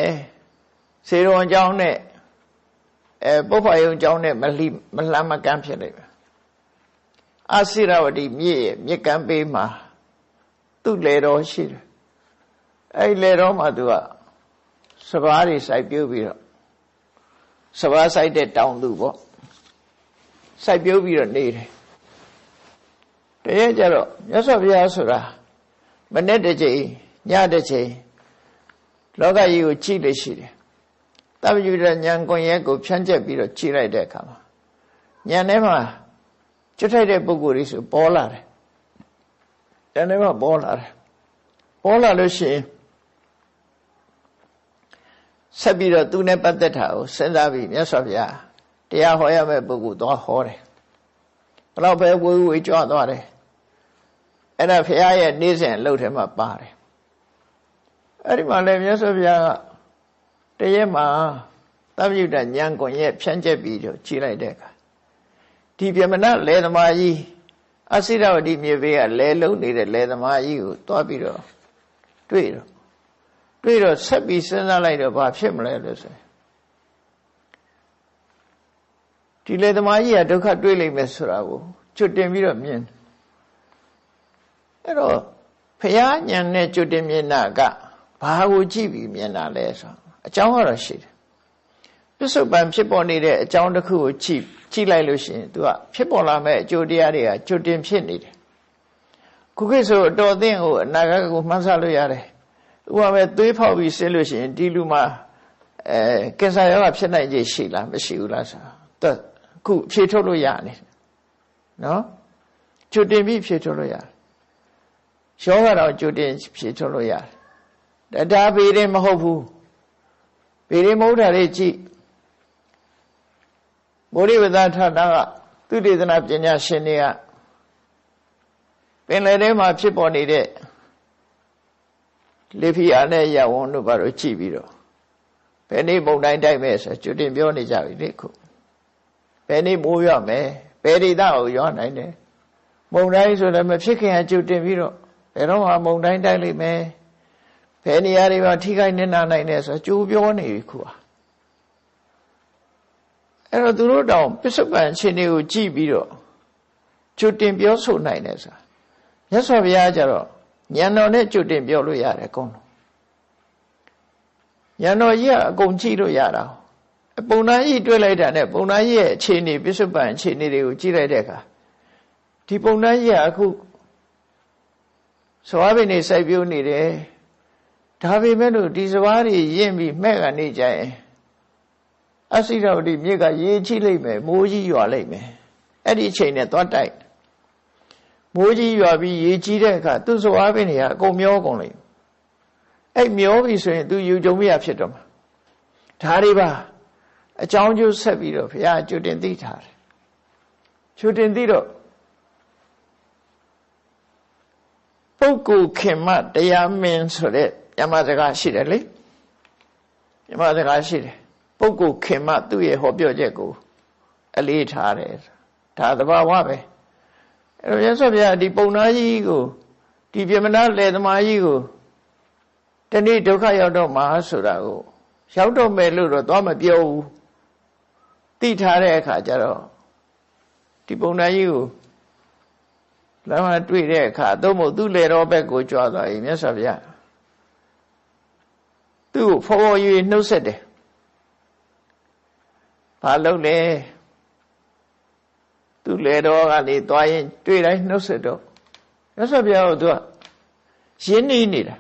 စေရုံအကြောင်းနဲ့ပုပ္ပယုံအကြောင်းနဲ့မလှမ်းမကမ်းဖြစ်လိုက်ပဲအာစိရဝတိမြစ်ရဲ့မြစ်ကမ်းပေးမှာသူ့လေတော်ရှိတယ်အဲ့လေတော်မှာသူကစပားတွေစိုက်ပျိုးပြီးတော့စပားစိုက်တဲ့တောင်သူပေါ့စိုက်ပျိုးပြီးတော့နေတယ်တကယ်ကြတော့မြတ်စွာဘုရားဆိုတာမနေ့တစ်ချိန်ညတစ်ချိန်လောကကြီးကိုကြည့်လို့ရှိတယ်တပ္ပယုဒဉာဏ်ကွန်ရက်ကိုဖြန့်ကျက်ပြီးတော့ကြည့်လိုက်တဲ့အခါမှာဉာဏ်ထဲမှာကျွတ်ထိုက်တဲ့ပုဂ္ဂိုလ်တွေဆိုပေါ်လာတယ်ဉာဏ်ထဲမှာပေါ်လာတယ်ပေါ်လာလို့ရှိရင်ဆက်ပြီးတော့သူနဲ့ပတ်သက်တာကိုစဉ်းစားပြီးမြတ်စွာဘုရားတရားဟောရမယ့်ပုဂ္ဂိုလ်သွားဟောတယ်ဘလောက်ပဲဝေဝေကြွသွားတယ်အဲ့ဒါဘုရားရဲ့နေ့စဉ်အလုပ်ထဲမှာပါတယ်အဲ့ဒီမှာလည်းမြတ်စွာဘုရားကတရက်မှာသဗ္ဗညုတဉာဏ်ကွန်ရက်ဖြန့်ကျက်ပြီးတော့ကြည့်လိုက်တဲ့အခါဒီပြမနာလေသမားကြီးအစိရဝတိမြေဘေးကလဲလုံးနေတဲ့လေသမားကြီးကိုတွားပြီးတော့တွေ့တော့ဆက်ပြီးစဉ်းစားလိုက်တော့ဘာဖြစ်မလဲလို့ဆိုဒီလေသမားကြီးကဒုက္ခတွေ့လိမ့်မယ်ဆိုတာကိုကျွတ်တင်ပြီးတော့မြင်အဲ့တော့ဖရာဉာဏ်နဲ့ကျွတ်တင်မြင်တာကဘာကိုကြည့်ပြီးမြင်တာလဲဆိုအကြောင်းကတော့ရှိတယ်ပြစ္ဆုတ်ပံဖြစ်ပေါ်နေတဲ့အကြောင်းတစ်ခုကိုကြည့်လိုက်လို့ရှိရင်သူကဖြစ်ပေါ်လာမဲ့အကျိုးတရားတွေကကျွတ်တင်ဖြစ်နေတယ်ခုခေတ်ဆိုအတော်အသင့်ကိုအနာဂတ်ကိုမှန်းဆလို့ရတယ်ဥပမာသွေးဖောက်ပြီးဆင်းလို့ရှိရင်ဒီလူမှာကင်ဆာရောဂါဖြစ်နိုင်ခြေရှိလားမရှိဘူးလားဆိုတာခုဖြေထုတ်လို့ရနေတယ်နော်ကျွတ်တင်ပြီးဖြေထုတ်လို့ရတယ်ရောဂါတော့ကျွတ်တင်ဖြေထုတ်လို့ရတယ်ဒါပေရင်မဟုတ်ဘူးပေရင်မဟုတ်တာလေးကြည့်ဗုဒ္ဓဝိသဌာနကသုတေသနပညာရှင်တွေကပင်လယ်ထဲမှာဖြစ်ပေါ်နေတဲ့လေဖိအားနဲ့ရဝန်းတို့ဘာလို့ကြည့်ပြီးတော့ဘယ်နေ့ပုံတိုင်းတိုက်မဲ့ဆိုကျွတ်တင်ပြောနေကြပြီလေခုဘယ်နေ့မိုးရွမယ်ဘယ်ဒေသကိုရွနိုင်တယ်မုန်တိုင်းဆိုလည်းမဖြစ်ခင်အကျွတ်တင်ပြီးတော့ဘယ်တော့မှမုန်တိုင်းတိုက်လိမ့်မယ်ဘယ်နေရာတွေမှာထိခိုက်နေနိုင်တယ်ဆိုကြိုးပြောနေပြီခုအဲ့တော့သူတို့တောင်ပစ္စုပန်အခြေအနေကိုကြည့်ပြီးတော့ကျွတ်တင်ပြောဆိုနိုင်တယ်ဆိုတာမြတ်စွာဘုရားကျတော့ဉာဏ်တော်နဲ့ကျွတ်တင်ပြောလို့ရတယ်အကုန်လုံးဉာဏ်တော်ကြီးကအကုန်ကြည့်လို့ရတာပုံနာကြီးတွေ့လိုက်တာနဲ့ပုံနာကြီးရဲ့အခြေအနေပစ္စုပန်အခြေအနေတွေကိုကြည့်လိုက်တဲ့အခါဒီပုံနာကြီးကအခုစဝါးပင်နေစိုက်ပျိုးနေတယ်ဒါပေမဲ့လို့ဒီစဝါးတွေရင့်ပြီးမဲ့ကနေကြရင်အစိရဝတိမြစ်ကရေချိလိမ့်မယ်မိုးကြီးရွာလိမ့်မယ်အဲ့ဒီအချိန်နဲ့သွားတိုက်မိုးကြီးရွာပြီးရေကြီးတဲ့အခါသူ့စဝါးပင်တွေကအကုန်မျောကုန်လိမ့်အဲ့မျောပြီဆိုရင်သူယူကြုံမရဖြစ်တော့မှာဒါတွေပါအကြောင်းကျိုးဆက်ပြီးတော့ဘုရားကျွတ်တင်သိထားတယ်ကျွတ်တင်သိတော့ပုဂ္ဂိုလ်ခင်မတရားမင်းဆိုတဲ့ညမစကားရှိတယ်လေညမစကားရှိတယ်ပုဂ္ဂိုလ်ခင်မသူ့ရဲ့ဟောပြောချက်ကိုအလေးထားတယ်ဒါသဘာဝပဲအဲ့တော့ရသော်ဗျာဒီပုံနာကြီးကိုဒီပြမနာလေသမားကြီးကိုတနေ့ဒုက္ခရောက်တော့မှာဆိုတာကိုရောက်တော့မယ်လို့တော့သွားမပြောဘူးသိထားတဲ့အခါကျတော့ဒီပုံနာကြီးကိုလမ်းမှာတွေ့တဲ့အခါသို့မဟုတ်သူ့လေတော်ဘက်ကိုကြွားသွားရင်မြတ်စွာဘုရားသူ့ကိုဖော်ဖော်ရွေနှုတ်ဆက်တယ်ဘာလုပ်လဲသူ့လေတော်ကနေသွားရင်တွေ့တိုင်းနှုတ်ဆက်တော့မြတ်စွာဘုရားကသူကရင်းနှီးနေတာ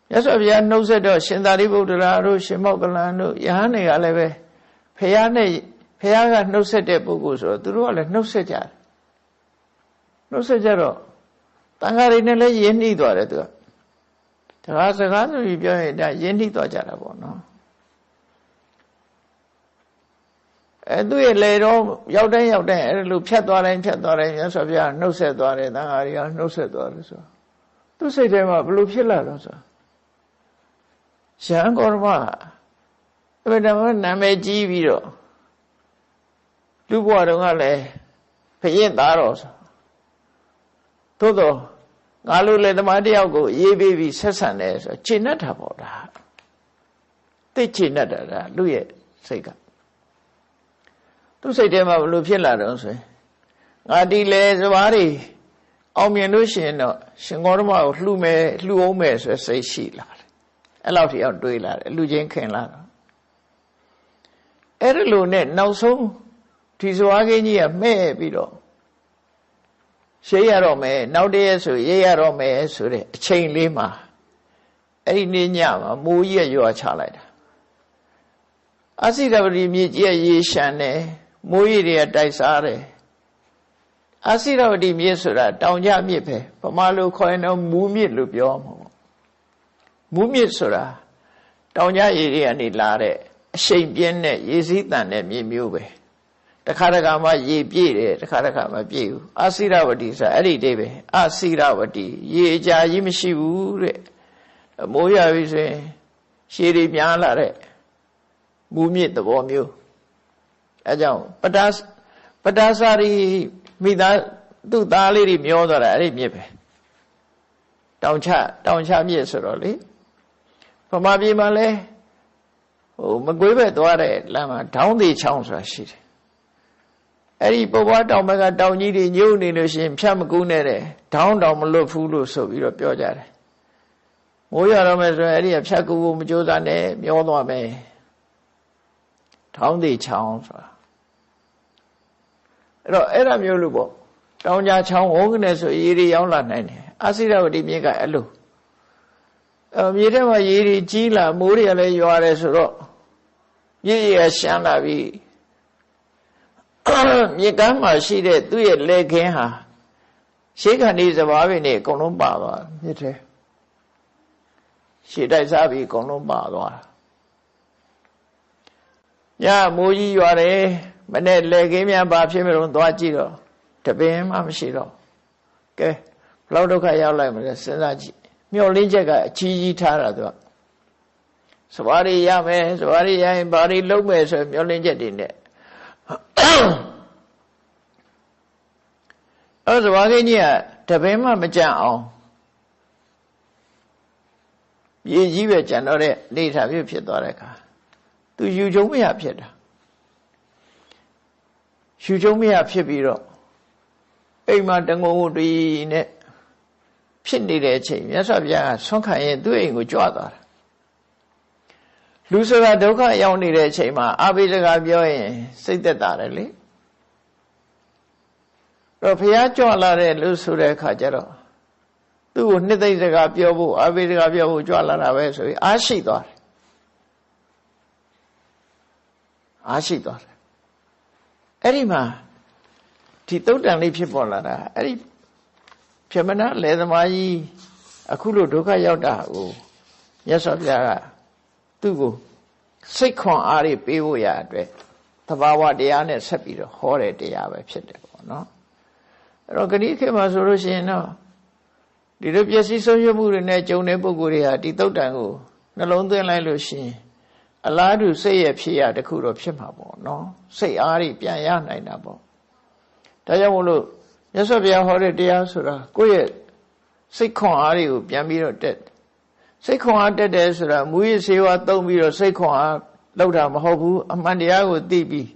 မြတ်စွာဘုရားနှုတ်ဆက်တော့ရှင်သာရိပုတ္တရာတို့ရှင်မောက္ကလန်တို့ယဟန်တွေကလည်းပဲဖះနဲ့ ဘုရားကနှုတ်ဆက်တဲ့ပုဂ္ဂိုလ်ဆိုတော့သူတို့ကလည်းနှုတ်ဆက်ကြတယ်နှုတ်ဆက်ကြတော့တန်ဃာတွေနဲ့လည်းယဉ်နှီးသွားတယ်သူကဒါစကားဆိုပြီးပြောရင်ဒါယဉ်နှီးသွားကြတာပေါ့နော်သူရဲ့လေတော့ရောက်တိုင်းအဲ့လိုဖြတ်သွားတိုင်းမြတ်စွာဘုရားနှုတ်ဆက်သွားတယ်တန်ဃာတွေကနှုတ်ဆက်သွားတယ်ဆိုသူစိတ်ထဲမှာဘယ်လိုဖြစ်လာတော့ဆိုရဟန်းဂေါတမအဲ့ဒါမှနာမည်ကြီးပြီးတော့လူဘဝတုန်းကလည်းဖရင်သားတော်ဆိုသို့တော့ငါလိုလေသမားတယောက်ကိုရေးပေးပြီးဆက်ဆံတယ်ဆိုခြေနှက်တာပေါ့ဒါသိခြေနှက်တာဒါလူရဲ့စိတ်ကသူစိတ်ထဲမှာဘလို့ဖြစ်လာတော့ဆိုရင်ငါဒီလေစဘာတွေအောင်မြင်လို့ရှိရင်တော့ရှင်ဂေါတမကိုလှူအောင်မယ်ဆိုစိတ်ရှိလာတယ်အဲ့လောက်ထိအောင်တွေးလာတယ်လူချင်းခင်လာတော့အဲ့ဒီလိုနဲ့နောက်ဆုံးဒီစဘာကင်းကြီးကမဲ့ပြီးတော့ရှေးရတော့မယ်နောက်တည်းဆိုရေးရတော့မယ်ဆိုတဲ့အချိန်လေးမှာအဲ့ဒီနေ့ညမှာမိုးကြီးရွာချလိုက်တာအစိရပတိမြေကြီးရေရှမ်းတယ်မိုးကြီးတွေကတိုက်စားတယ်အစိရပတိမြေဆိုတာတောင်ကျမြစ်ပဲဗမာလိုခေါ်ရင်တော့မူးမြစ်လို့ပြောမှာပေါ့မူးမြစ်ဆိုတာတောင်ကျရေတွေကနေလာတဲ့အရှိန်ပြင်းတဲ့ရေစည်းတန်တဲ့မြေမျိုးပဲတခါတခါမှရေပြည့်တယ်တခါတခါမှပြည့်ဘူးအစိရဝတိဆိုတာအဲ့ဒီတည်းပဲအစိရဝတိရေအကြာကြီးမရှိဘူးတဲ့မိုးရပြီဆိုရင်ရှည်တွေများလာတဲ့မူးမြစ်သဘောမျိုးအဲကြောင့်ပတာစာရီမိသားသူ့သားလေးတွေမျောသွားတာအဲ့ဒီမြစ်ပဲတောင်ချမြစ်ဆိုတော့လေဗမာပြည်မှာလဲမကွေးဘက်သွားတဲ့လမ်းမှာဒေါင်းသေးချောင်းဆိုတာရှိတယ်အဲ့ဒီပုပ္ပတောင်ဘက်ကတောင်ကြီးတွေညှို့နေလို့ရှိရင်ဖြတ်မကူးနဲ့တဲ့ဒေါင်းတောင်မလွတ်ဘူးလို့ဆိုပြီးတော့ပြောကြတယ်မိုးရတော့မယ်ဆိုရင်အဲ့ဒီကဖြတ်ကူဖို့မကြိုးစားနဲ့မျောသွားမယ်ဒေါင်းသေးချောင်းဆိုတာအဲ့ဒါမျိုးလို့ပေါ့တောင်ကြားချောင်းဝုန်းကနေဆိုရေတွေရောက်လာနိုင်တယ်အစိရဝတိမြစ်ကအဲ့လိုမြေထဲမှာရေတွေကြီးလာမိုးတွေကလည်းရွာတယ်ဆိုတော့မြစ်ရရှမ်းလာပြီးမြစ်ကမ်းမှာရှိတဲ့သူ့ရဲ့လက်ခင်းဟာရှေးခန္ဒီစဘာပင်တွေအကုန်လုံးပါသွားမြစ်ထဲရှေးတိုက်စားပြီးအကုန်လုံးပါသွားညမိုးကြီးရွာတယ်မနဲ့လက်ခင်းများဘာဖြစ်မလို့သွားကြည့်တော့တပင်မှမရှိတော့ကဲဘလောက်ဒုက္ခရောက်လိုက်မလဲစဉ်းစားကြည့်မျောလင်းချက်ကအကြီးကြီးထားတာသူကစဘာတွေရမယ်စဘာတွေရရင်ဘာတွေလုံးမယ်ဆိုမျောလင်းချက်တွေနဲ့အဲ့စဘာကင်းကြီးကတပင်မှမကြံအောင်ရေကြီးပဲကြံတော့တဲ့နေထားပြဖြစ်သွားတဲ့အခါသူယူချုံမရဖြစ်တာယူချုံမရဖြစ်ပြီးတော့အိမ်မှာတငုံတူနဲ့ဖြစ်နေတဲ့အချိန်မြတ်စွာဘုရားကဆွမ်းခံရင်သူ့အိမ်ကိုကြွသွားတာလူဆိုတာဒုက္ခရောက်နေတဲ့အချိန်မှာအာဘိစကားပြောရင်စိတ်သက်သာတယ်လေတော့ဘုရားကြွလာတဲ့လူဆိုတဲ့အခါကျတော့သူ့ကိုနှစ်သိမ့်စကားပြောဖို့အာဘိစကားပြောဖို့ကြွလာတာပဲဆိုပြီးအားရှိသွားတယ်အဲ့ဒီမှာဒီတုတ်တန်လေးဖြစ်ပေါ်လာတာအဲ့ဒီပြမနာလေသမားကြီးအခုလိုဒုက္ခရောက်တာကိုမြတ်စွာဘုရားကသူ့ကိုစိတ်ခွန်အားတွေပေးဖို့ရအတွက်သဘာဝတရားနဲ့ဆက်ပြီးတော့ဟောတဲ့တရားပဲဖြစ်တယ်ပေါ့နော်အဲ့တော့ဂတိခေတ်မှာဆိုလို့ရှိရင်တော့ဒီလိုပျက်စီးဆုံးရှုံးမှုတွေနဲ့ကြုံတဲ့ပုဂ္ဂိုလ်တွေဟာဒီတုတ်တန်ကိုနှလုံးသွင်းလိုက်လို့ရှိရင်အလားတူစိတ်ရဲ့ဖြစ်ရတစ်ခုတော့ဖြစ်မှာပေါ့နော်စိတ်အားတွေပြန်ရနိုင်တာပေါ့ဒါကြောင့်မို့လို့မြတ်စွာဘုရားဟောတဲ့တရားဆိုတာကိုယ့်ရဲ့စိတ်ခွန်အားတွေကိုပြန်ပြီးတော့တက်စိတ်ခွန်အားတက်တယ်ဆိုတာမူရစေဝါသုံးပြီးတော့စိတ်ခွန်အားလောက်တာမဟုတ်ဘူးအမှန်တရားကိုသိပြီး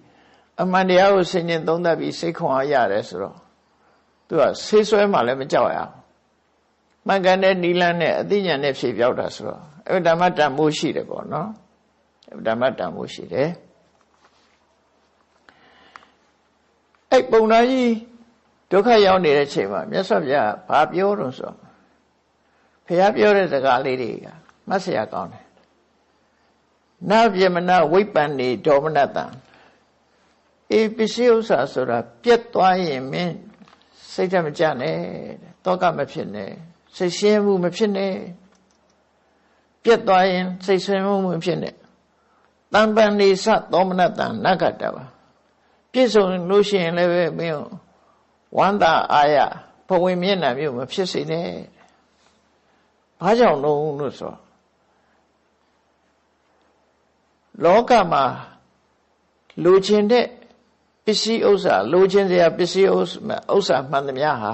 အမှန်တရားကိုဆင်ញင်သုံးသပ်ပြီးစိတ်ခွန်အားရတယ်ဆိုတော့သူကဆေးဆွဲမှလည်းမကြောက်ရအောင်မှန်ကန်တဲ့နိလန်းနဲ့အသိဉာဏ်နဲ့ဖြေပြောက်တာဆိုတော့အဲ့ဓမ္မတန်မိုးရှိတယ်ပေါ့နော်ဓမ္မတန်မိုးရှိတယ်အဲ့ပုံနာကြီးဒုက္ခရောက်နေတဲ့အချိန်မှာမြတ်စွာဘုရားဘာပြောတော့ဆိုဘုရားပြောတဲ့စကားလေးတွေကမှတ်စရာကောင်းတယ်နဗ္ဗမနဝိပ္ပန္နေဒေါမနတံ ပစ္စည်းဥစ္စာဆိုတာပြတ်သွားရင်မင်းစိတ်ဓာတ်မကျနဲ့တောကမဖြစ်နဲ့စိတ်ရှင်းမှုမဖြစ်နဲ့ပြတ်သွားရင်စိတ်ဆွေးမှုမဖြစ်နဲ့တံပန်နေစသောမနတံနဂတပါပြည့်စုံလို့ရှိရင်လည်းပဲမင်းဝန္တာအာရဘဝင်မျက်နှာမျိုးမဖြစ်စေနဲ့ဘာကြောင့်လို့ဆိုလောကမှာလိုချင်တဲ့ပစ္စည်းဥစ္စာလိုချင်စရာပစ္စည်းဥစ္စာမှန်သမျှဟာ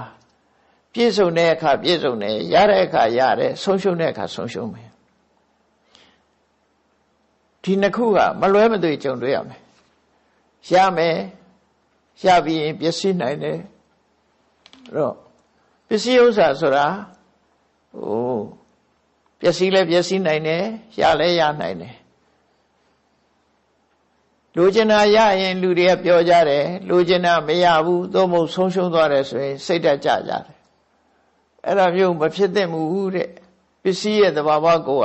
ပြည့်စုံတဲ့အခါပြည့်စုံတယ်ရတဲ့အခါရတယ်ဆုံးရှုံးတဲ့အခါဆုံးရှုံးမယ်ဒီနှစ်ခုကမလွဲမသွေကြုံတွေ့ရမယ်ရမယ်ရပြီးရင်ပျက်စီးနိုင်တယ်အဲ့တော့ပစ္စည်းဥစ္စာဆိုတာပျက်စီးလဲပျက်စီးနိုင်တယ်ရလဲရနိုင်တယ်လိုချင်တာရရင်လူတွေကပြောကြတယ်လိုချင်တာမရဘူးသို့မဟုတ်ဆုံးရှုံးသွားတယ်ဆိုရင်စိတ်ဓာတ်ကျကြတယ်အဲ့ဒါမျိုးမဖြစ်သင့်ဘူးတဲ့ပစ္စည်းရဲ့သဘာဝကို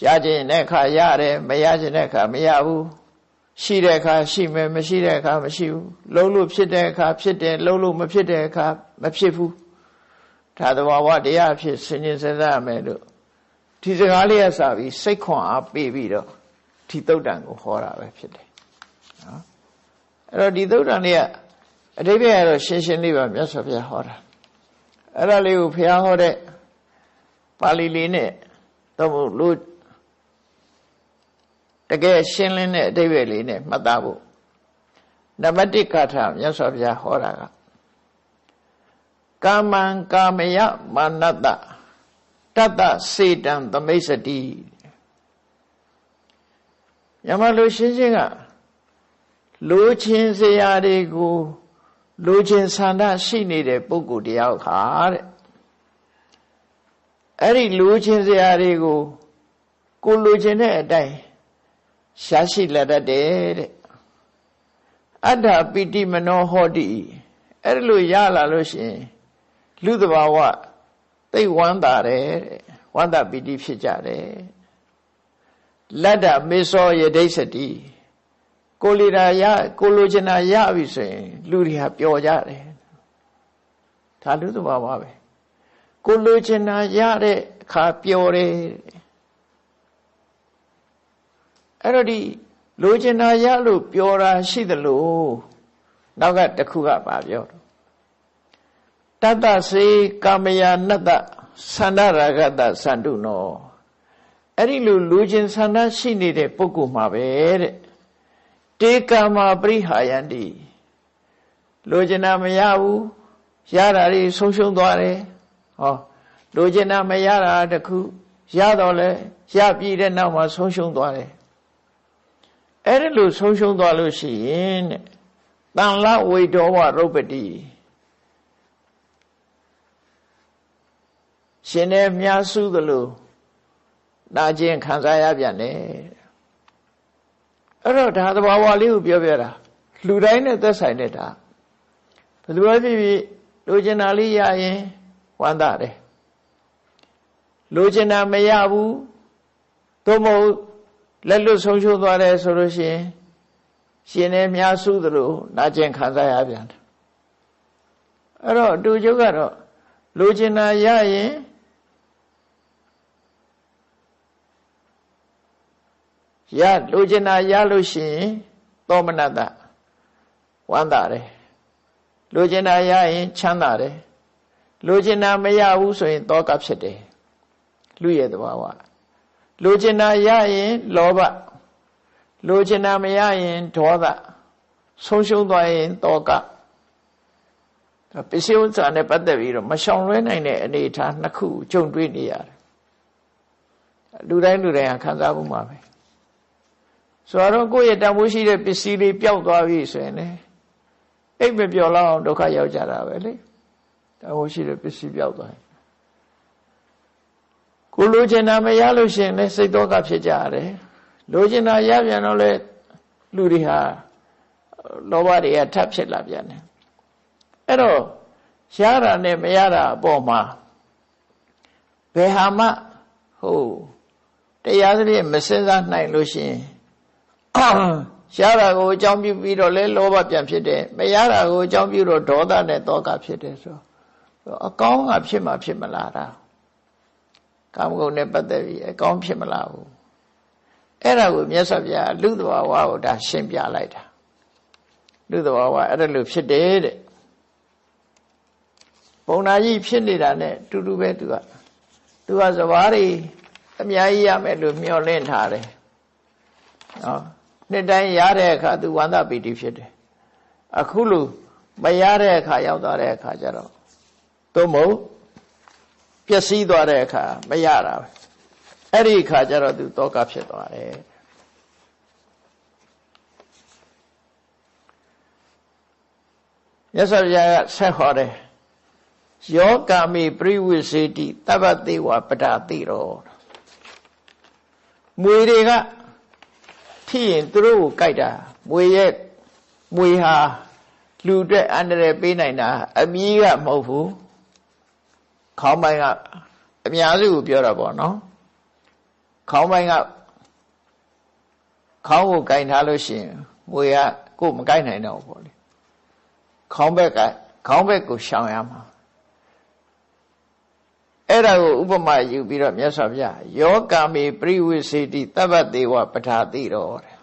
ရခြင်းတဲ့အခါရတယ်မရခြင်းတဲ့အခါမရဘူးရှိတဲ့အခါရှိမယ်မရှိတဲ့အခါမရှိဘူးလုံးလို့ဖြစ်တဲ့အခါဖြစ်တယ်လုံးလို့မဖြစ်တဲ့အခါမဖြစ်ဘူးဒါသဘာဝတရားဖြစ်စဉ်းကျင်စဉ်းစားရမယ်လို့ဒီစကားလေးကစပြီးစိတ်ခွန်အားပေးပြီးတော့ဒီသုတ်တံကိုဟောတာပဲဖြစ်တယ်နော်အဲ့တော့ဒီသုတ်တံလေးကအဓိပ္ပာယ်ကတော့ရှင်းရှင်းလေးပါမြတ်စွာဘုရားဟောတာအဲ့ဒါလေးကိုဘုရားဟောတဲ့ပါဠိလေးနဲ့တော့လို့တကယ်ရှင်းလင်းတဲ့အဓိပ္ပာယ်လေးနဲ့မှတ်သားဖို့နံပါတ်1ကာထာမြတ်စွာဘုရားဟောတာကကာမံကာမယမာနတ္တတတ္တစေတံသမိစ္စတိညမလို့ရှင်းရှင်းကလိုချင်စရာတွေကိုလိုချင်ဆန္ဒရှိနေတဲ့ပုဂ္ဂိုလ်တယောက်ဟာတဲ့အဲ့ဒီလိုချင်စရာတွေကိုကိုလိုချင်တဲ့အတိုင်းရှားရှိလာတတ်တယ်တဲ့အတ္တပိတိမနောဟောတိအဲ့ဒါလိုရလာလို့ရှိရင်လူသဘာဝသိဝမ်းသာတယ်ဝမ်းသာပိတိဖြစ်ကြတယ်လတ္တမေသောယဒိစ္စတိကိုလီရာရကိုလိုချင်တာရပြီဆိုရင်လူတွေဟာပျော်ကြတယ်ဒါလူသဘာဝပဲကိုလိုချင်တာရတဲ့အခါပျော်တယ်အဲ့တော့ဒီလိုချင်တာရလို့ပျော်တာရှိသလိုနောက်ကတစ်ခုကပါပြောတတ္တစေကာမယာနတ္တသန္တရာဂတ္တသန္တုနောအဲ့ဒီလိုချင်ဆန္ဒရှိနေတဲ့ပုဂ္ဂိုလ်မှာပဲတဲ့တေကာမပရိဟာယန္တိလိုချင်တာမရဘူးရတာတွေဆုံးရှုံးသွားတယ်ဟောလိုချင်တာမရတာတခုရတော့လဲရပြီတဲ့နောက်မှာဆုံးရှုံးသွားတယ်အဲ့ဒီလိုဆုံးရှုံးသွားလို့ရှိရင်တဲ့တန်လဝိတောဝရုပ္ပတိရှင်နဲ့မြားစုသလိုနာကျင်ခံစားရပြန်တယ်အဲ့တော့ဒါသဘာဝလေးကိုပြောပြတာလူတိုင်းနဲ့သက်ဆိုင်တဲ့ဒါဘယ်သူပဲဖြစ်ဖြစ်လိုချင်တာလေးရရင်ဝမ်းသာတယ်လိုချင်တာမရဘူးသို့မဟုတ်လက်လွတ်ဆုံးရှုံးသွားတယ်ဆိုလို့ရှိရင်ရှင်နဲ့မြားစုသလိုနာကျင်ခံစားရပြန်တယ်အဲ့တော့အတူကျုပ်ကတော့လိုချင်တာရရင်လိုချင်တာရလို့ရှိရင်သောမနတဝမ်းသာတယ်လိုချင်တာရရင်ချမ်းသာတယ်လိုချင်တာမရဘူးဆိုရင်တောကဖြစ်တယ်လူရဲ့သဘာဝလိုချင်တာရရင်လောဘလိုချင်တာမရရင်ဒေါသဆုံးရှုံးသွားရင်တောကပစ္စည်းဥစ္စာနဲ့ပတ်သက်ပြီးတော့မရှောင်လွဲနိုင်တဲ့အနေအထားနှစ်ခုကြုံတွေ့နေရတယ်လူတိုင်းဟာခံစားမှုမှာပဲဆိုတော့ကိုယ့်ရဲ့တန်ဖိုးရှိတဲ့ပစ္စည်းလေးပျောက်သွားပြီဆိုရင်လေအိပ်မပျော်လောက်အောင်ဒုက္ခရောက်ကြတာပဲလေတန်ဖိုးရှိတဲ့ပစ္စည်းပျောက်သွားရင်ကိုလိုချင်တာမရလို့ရှိရင်လည်းစိတ်ဒုက္ခဖြစ်ကြရတယ်လိုချင်တာရပြန်တော့လေလူတွေဟာလောဘတွေကထပ်ဖြစ်လာပြန်တယ်အဲ့တော့ရတာနဲ့မရတာအပေါ်မှာဘယ်ဟာမှတရားစရိမစဉ်းစားနိုင်လို့ရှိရင် ရတာကိုအကြောင်းပြုပြီးတော့လဲလောဘပြန်ဖြစ်တယ်မရတာကိုအကြောင်းပြုတော့ဒေါသနဲ့တောကဖြစ်တယ်ဆိုအကောင်းကဖြစ်မှဖြစ်မလားတာကာမဂုဏ်နဲ့ပတ်သက်ပြီးအကောင်းဖြစ်မလားဘူးအဲ့ဒါကိုမြတ်စွာဘုရားလူသဘာဝကိုဒါရှင်းပြလိုက်တာလူသဘာဝအဲ့ဒါလို့ဖြစ်တယ်တဲ့ပုံနာကြီးဖြစ်နေတာနဲ့တူတူပဲသူကစဘာတွေအများကြီးရမယ်လို့မျှော်လင့်ထားတယ်နော်နှစ်တိုင်းရတဲ့အခါသူဝန္ဒပီတိဖြစ်တယ်အခုလို့မရတဲ့အခါရောက်သွားတဲ့အခါကျတော့သို့မဟုတ်ပျက်စီးသွားတဲ့အခါမရတာပဲအဲ့ဒီအခါကျတော့သူတောကဖြစ်သွားတယ်မြတ်စွာဘုရားကဆက်ဟောတယ်ယောကာမိပရိဝိစေတိတပ္ပတိဝပဒါတိရောမွေတွေကဖြစ်ရင်သူတို့ကိုကြိုက်တာမွေဟာလူအတွက်အန္တရာယ်ပေးနိုင်တာအမြီးကမဟုတ်ဘူးခေါင်းပိုင်းကအများစုကိုပြောတာပေါ့နော်ခေါင်းပိုင်းကခေါင်းကိုကြိုင်ထားလို့ရှိရင်မွေကကိုယ်မကြိုက်နိုင်တော့ဘူးပေါ့လေခေါင်းဘက်ကိုရှောင်ရမှာအဲ့ဒါကိုဥပမာယူပြီးတော့မြတ်စွာဘုရားယောကာမိပရိဝိစေတိတပ္ပတေဝပထာတိရောတဲ့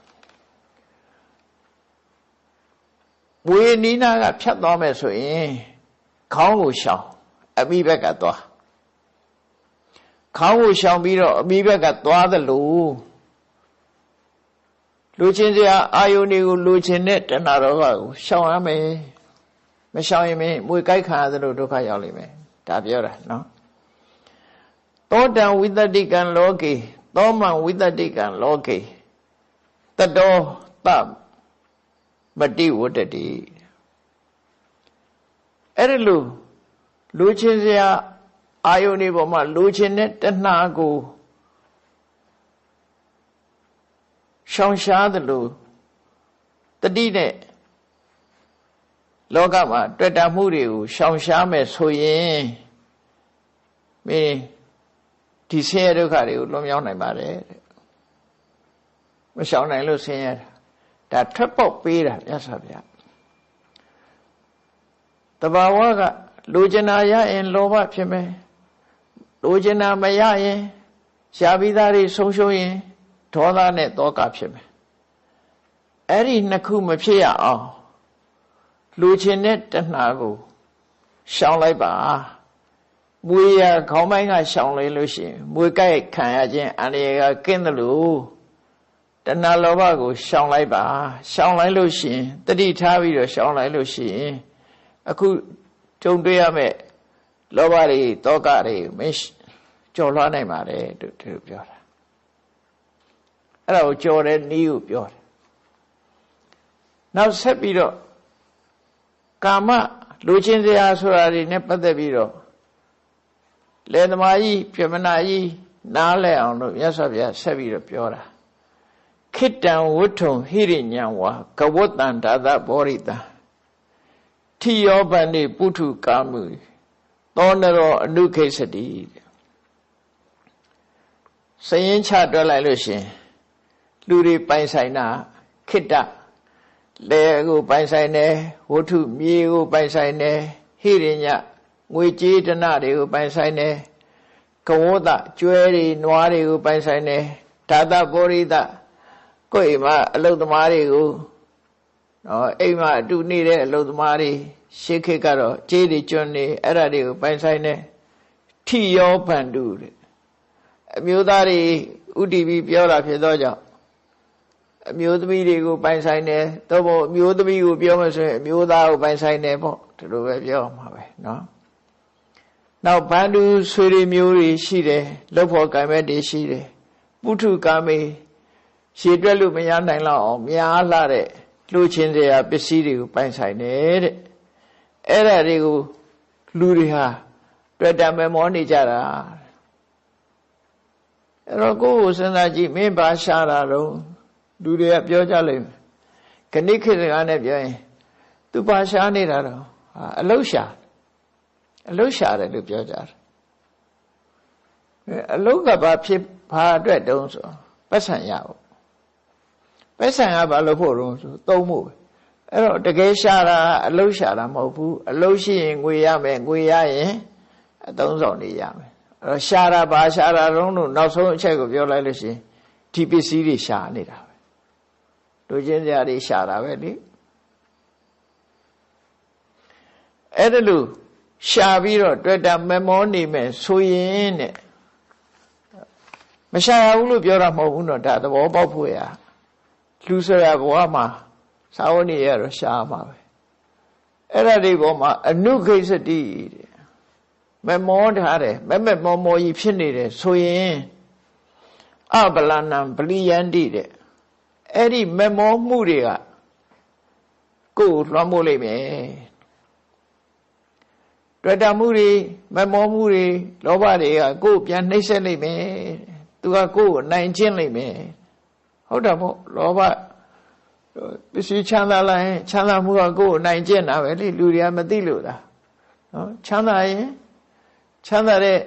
ဝေနီနာကဖြတ်သွားမယ်ဆိုရင်ခေါင်းကိုရှောင်အမိဘက်ကသွားခေါင်းကိုရှောင်ပြီးတော့အမိဘက်ကသွားသလိုလူချင်းစရာအာယုန်တွေကိုလူချင်းနဲ့တဏှာရောဂါကိုရှောင်ရမယ်မရှောင်ရင်မွေကြိုက်ခံရသလိုဒုက္ခရောက်လိမ့်မယ်ဒါပြောတာနော်သောတံဝိတ္တိကံလောကေသောမံဝိတ္တိကံလောကေတတောတမတိဝတ္တိအဲ့ဒါလို့လူချင်းစရာအာယုန်ဒီပေါ်မှာလူချင်းနဲ့တဏှာကိုရှောင်ရှားသလိုတတိနဲ့လောကမှာတွေ့တာမှုတွေကိုရှောင်ရှားမယ်ဆိုရင်ဒီဆင်းရဲဒုက္ခတွေကိုလွန်မြောက်နိုင်ပါတယ်တဲ့မရှောင်နိုင်လို့ဆင်းရဲဒါထွက်ပေါက်ပေးတာမြတ်စွာဘုရားတဘာဝကလူကျင်နာရရင်လောဘဖြစ်မယ်လူကျင်နာမရရင်ရှားပြီးသားတွေဆုံးရှုံးရင်ဒေါသနဲ့တောကဖြစ်မယ်အဲ့ဒီနှစ်ခုမဖြစ်ရအောင်လူကျင်တဲ့တဏှာကိုရှောင်လိုက်ပါမွေရခေါင်းပိုင်းကရှောင်လိုက်လို့ရှိရင်မွေကြိုက်ခံရခြင်းအန္တရာယ်ကကင်းတယ်လို့တဏှာလောဘကိုရှောင်လိုက်ပါရှောင်လိုက်လို့ရှိရင်တတိထားပြီးတော့ရှောင်လိုက်လို့ရှိရင်အခုကြုံတွေ့ရမယ့်လောဘတွေတောကတွေမကျော်လွှားနိုင်ပါတယ်လို့သူပြောတာအဲ့ဒါကိုကျော်တဲ့နည်းကိုပြောတယ်နောက်ဆက်ပြီးတော့ကာမလူချင်းစရာဆိုတာတွေနဲ့ပတ်သက်ပြီးတော့လေသမားကြီးပြမနာကြီးနားလဲအောင်လို့မြတ်စွာဘုရားဆက်ပြီးတော့ပြောတာခိတံဝဋ္ထုံဟိရိညံဝါကဝတ္တံဒါသဘောရိတံထိယောပန္တိပုထုကာမုသောနရောအနုခိစတိစရင်ချတွက်လိုက်လို့ရှင်လူတွေပိုင်ဆိုင်တာခိတ္တလေကိုပိုင်ဆိုင်တယ်ဝဋ္ထုမြေကိုပိုင်ဆိုင်တယ်ဟိရိညငွေကြေးတဏတွေကိုပိုင်ဆိုင်တယ်ကဝတ္တကျွဲတွေနွားတွေကိုပိုင်ဆိုင်တယ်ဒါသဘောရိတကိုယ်အိမ်မှာအလုသမားတွေကိုအိမ်မှာအတူနေတဲ့အလုသမားတွေရှေးခေတ်ကတော့ကြေးတွေကျွန်းနေအဲ့ဒါတွေကိုပိုင်ဆိုင်တယ်ထိယောပန္တုတဲ့အမျိုးသားတွေဥတီပြီးပြောတာဖြစ်သောကြောင့်အမျိုးသမီးတွေကိုပိုင်ဆိုင်တယ်သို့မဟုတ်အမျိုးသမီးကိုပြောမှဆိုရင်အမျိုးသားကိုပိုင်ဆိုင်တယ်ပေါ့ဒီလိုပဲပြောမှာပဲနော်နောက်ဘန္တုဆွေတွေမျိုးတွေရှိတယ်လုပ်ဖို့ကံမဲ့တွေရှိတယ်ပုထုကာမေရှည်တွက်လို့မရနိုင်တော့အောင်များလှတဲ့လူချင်းစရာပစ္စည်းတွေကိုပိုင်ဆိုင်တယ်တဲ့အဲ့ဒါတွေကိုလူတွေဟာတွေ့တာမဲမောနေကြတာအဲ့တော့ကိုယ့်ကိုစဉ်းစားကြည့်မင်းဘာရှာတာတော့လူတွေကပြောကြလိမ့်မယ်ခဏခေတ်စကားနဲ့ပြောရင်သူဘာရှာနေတာတော့အလုရှာတယ်လို့ပြောကြတယ်အလုကဘာဖြစ်ဘာအတွက်တုံးဆိုပတ်စံရဖို့ပ ပတ်စံကဘာလို့ဖို့တော့ဆိုသုံးဖို့အဲ့တော့တကယ်ရှာတာအလုံးရှာတာမဟုတ်ဘူးအလုံးရှိရင်ငွေရမယ်ငွေရရင်အသုံးဆောင်နေရမယ်အဲ့တော့ရှာတာဘာရှာတာတော့လို့နောက်ဆုံးအချက်ကိုပြောလိုက်လို့ရှိရင်ဒီပစ္စည်းတွေရှာနေတာပဲလူချင်းစရာတွေရှာတာပဲလေအဲ့ဒါလို့ရှာပြီးတော့တွေ့တာမမောနေမယ်ဆိုရင်တဲ့မရှာရဘူးလို့ပြောတာမဟုတ်ဘူးတော့ဒါသဘောပေါက်ဖို့ရလူဆိုရဘဝမှာသာဝတိရတော့ရှားမှာပဲအဲ့ဒါဒီပေါ်မှာအနုခိစ္စတိတဲ့မမောထားတယ်မမမောမောကြီးဖြစ်နေတယ်ဆိုရင်အဗလနံပလိယန္တိတဲ့အဲ့ဒီမမောမှုတွေကကိုယ်လွှမ်းမိုးလိမ့်မယ်တွေ့တာမှုတွေမမောမှုတွေလောဘတွေကကိုယ်ပြန်နှိမ့်ဆက်လိမ့်မယ်သူကကိုယ်ကိုနိုင်ကျင့်လိမ့်မယ်ဟုတ်တယ်ပေါ့လောဘပစ္စည်းချမ်းသာလာရင်ချမ်းသာမှုကကိုယ်ကိုနိုင်ကျင့်တာပဲလေလူတွေကမသိလို့လားနော်ချမ်းသာရင်ချမ်းသာတဲ့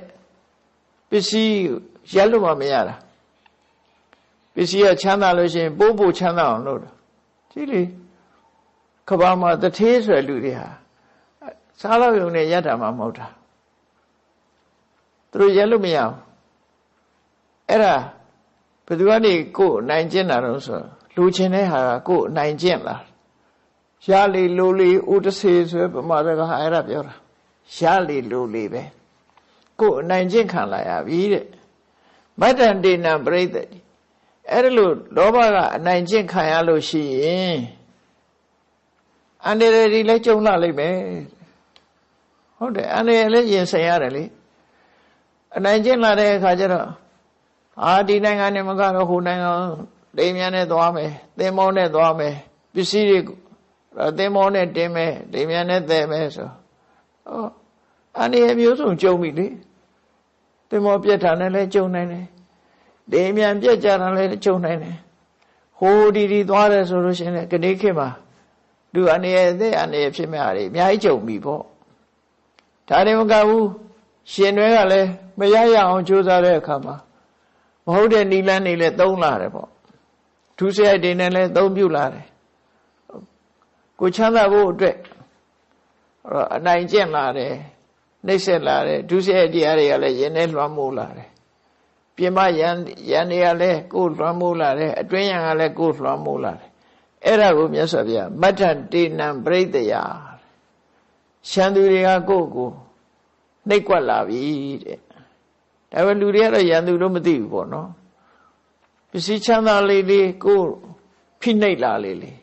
ပစ္စည်းရက်လို့မရတာပစ္စည်းကချမ်းသာလို့ရှိရင်ပိုးပို့ချမ်းသာအောင်လုပ်တာကြည့်လေကဘာမှာတထေးဆိုတဲ့လူတွေဟာစားလို့ရုံနဲ့ရက်တာမှမဟုတ်တာသူတို့ရက်လို့မရဘူးအဲ့ဒါဘယ်သူကနေကိုယ်နိုင်ကျင့်တာတော့ဆိုလူချင်းတဲ့ဟာကကိုယ်နိုင်ကျင့်လားရလေလိုလေဥတ္တစေဆိုပမာဒကဟာအဲ့ဒါပြောတာရလေလိုလေပဲကိုယ်နိုင်ကျင့်ခံလာရပြီတဲ့မတ္တန်တေနံပရိသတိအဲ့ဒါလို့လောဘကအနိုင်ကျင့်ခံရလို့ရှိရင်အန္တရာယ်တွေလည်းကြုံလာလိမ့်မယ်ဟုတ်တယ်အန္တရာယ်လည်းရင်ဆိုင်ရတယ်လေအနိုင်ကျင့်လာတဲ့အခါကျတော့ဒီနိုင်ငံနဲ့မကတော့ဟိုနိုင်ငံလိမ်မြန်နဲ့သွားမယ်သင်္ဘောနဲ့သွားမယ်ပစ္စည်းတွေသင်္ဘောနဲ့တင်မယ်လိမ်မြန်နဲ့သယ်မယ်ဆိုအန္တရာယ်မျိုးစုံကြုံပြီလေသင်္ဘောပြက်တာနဲ့လည်းကြုံနိုင်တယ်လိမ်မြန်ပြက်ကြတာလည်းကြုံနိုင်တယ်ဟိုဒီသွားတယ်ဆိုလို့ရှိရင်ကနေ့ခေတ်မှာလူအန္တရာယ်အန္တရာယ်ဖြစ်မဲ့ဟာတွေအများကြီးကြုံပြီပေါ့ဒါတွေမကဘူးရှင်တွေကလည်းမရရအောင်ကြိုးစားတဲ့အခါမှာမဟုတ်တဲ့နီလန်းတွေလည်းသုံးလာတယ်ပေါ့ဒုစရိုက်တွေနဲ့လည်းသုံးပြုလာတယ်ကိုချမ်းသာဖို့အတွက်အနိုင်ကျင့်လာတယ်နှိမ့်ဆက်လာတယ်ဒုစရိုက်တရားတွေကလည်းယဉ်နဲ့လွှမ်းမိုးလာတယ်ပြင်မယဉ်တွေကလည်းကိုယ်လွှမ်းမိုးလာတယ်အတွင်းယံကလည်းကိုယ်လွှမ်းမိုးလာတယ်အဲ့ဒါကိုမြတ်စွာဘုရားမတ္ထတေနံပရိတယရှမ်းသူတွေကကိုယ့်ကိုနှိပ်ကွက်လာပြီတဲ့ဒါပေမဲ့လူတွေကတော့ရန်သူလို့မသိဘူးပေါ့နော်ပစ္စည်းချမ်းသာလေးလေးကိုဖိနှိပ်လာလေးလေး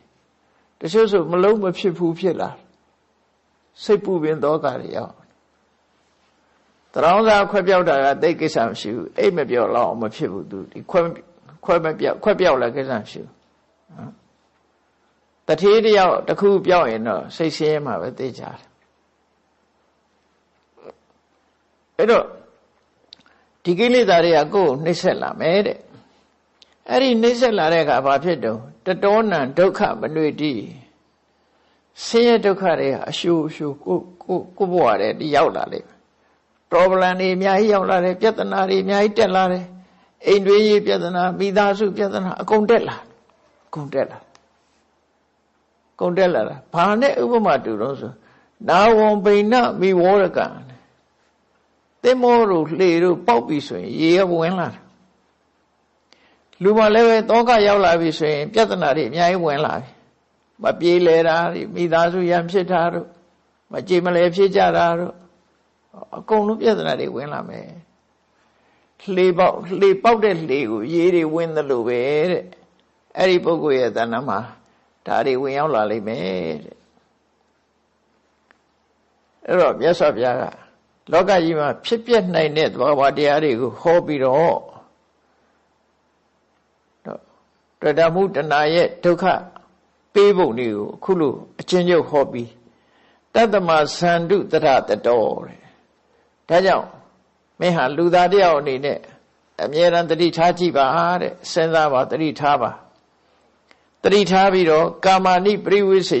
တချို့ဆိုမလုံးမဖြစ်ဘူးဖြစ်လာစိတ်ပူပင်သောကတွေရောက်တရောင်းစားခွက်ပြောက်တာကတိတ်ကိစ္စမရှိဘူးအိတ်မပြောက်တော့မဖြစ်ဘူးသူဒီခွက်မပြောက်ခွက်ပြောက်လည်းကိစ္စမရှိဘူးတထေးတယောက်တစ်ခုပြောက်ရင်တော့စိတ်ဆင်းရဲမှာပဲသိကြတယ်အဲ့တော့ဒီကိလေသာတွေကကိုယ်နှိမ့်ဆက်လာမယ်တဲ့အဲ့ဒီနှိမ့်ဆက်လာတဲ့အခါဘာဖြစ်တော့တတောနံဒုက္ခမနွေတိဆင်းရဲဒုက္ခတွေဟာအရှူကိုဘဝတဲ့ဒီရောက်လာလိမ့်မယ် problem တွေအများကြီးရောက်လာတယ်ပြဿနာတွေအများကြီးတက်လာတယ်အိမ်တွင်းရေးပြဿနာမိသားစုပြဿနာအကုန်တက်လာတာဘာနဲ့ဥပမာတူတော့ဆိုနာဝံပိဏမိဝရကံသင်္ဘောတို့လှေတို့ပေါက်ပြီဆိုရင်ရေဝင်လာတယ်လူမလည်းပဲတောကရောက်လာပြီဆိုရင်ပြဿနာတွေအများကြီးဝင်လာပြီမပြေလဲတာမိသားစုရန်ဖြစ်တာတို့မကြည်မလဲဖြစ်ကြတာတို့အကုန်လုံးပြဿနာတွေဝင်လာမယ်လှေပေါက်တဲ့လှေကိုရေတွေဝင်သလိုပဲတဲ့အဲ့ဒီပုဂ္ဂိုလ်ရဲ့တဏ္ဍာမှာဒါတွေဝင်ရောက်လာလိမ့်မယ်တဲ့အဲ့တော့မြတ်စွာဘုရားကလောကကြီးမှာဖြစ်ပျက်နိုင်တဲ့သဘာဝတရားတွေကိုဟောပြီးတော့တွေ့တာမှုတဏှာရဲ့ဒုက္ခပေးပုံတွေကိုအခုလိုအချင်းချင်းဟောပြီးတတ္တမသန္တုတရတတော်တဲ့ဒါကြောင့်မင်းဟာလူသားတယောက်အနေနဲ့အမြဲတမ်းတတိထားကြည့်ပါတဲ့စဉ်းစားပါတတိထားပါတတိထားပြီးတော့ကာမဏိပရိဝိစေ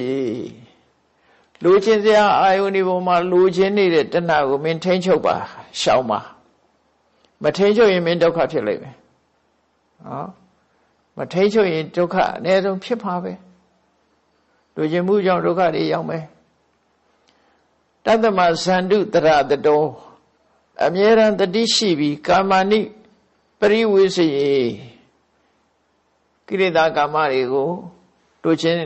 လူချင်းစရာအာယုန်ဒီပေါ်မှာလူချင်းနေတဲ့တဏှာကိုမင်းထိန်းချုပ်ပါရှောင်ပါမထိန်းချုပ်ရင်မင်းဒုက္ခဖြစ်လိမ့်မယ်နော် မထိန်ချုပ်ရင်ဒုက္ခအနည်းဆုံးဖြစ်မှာပဲလူချင်းမှုကြောင့်ဒုက္ခတွေရောက်မယ်တတ္တမဇန္တုတရတတောအမြဲတမ်းတတိရှိပြီးကာမဏိပရိဝိစေကိလေသာကာမတွေကိုလိုချင်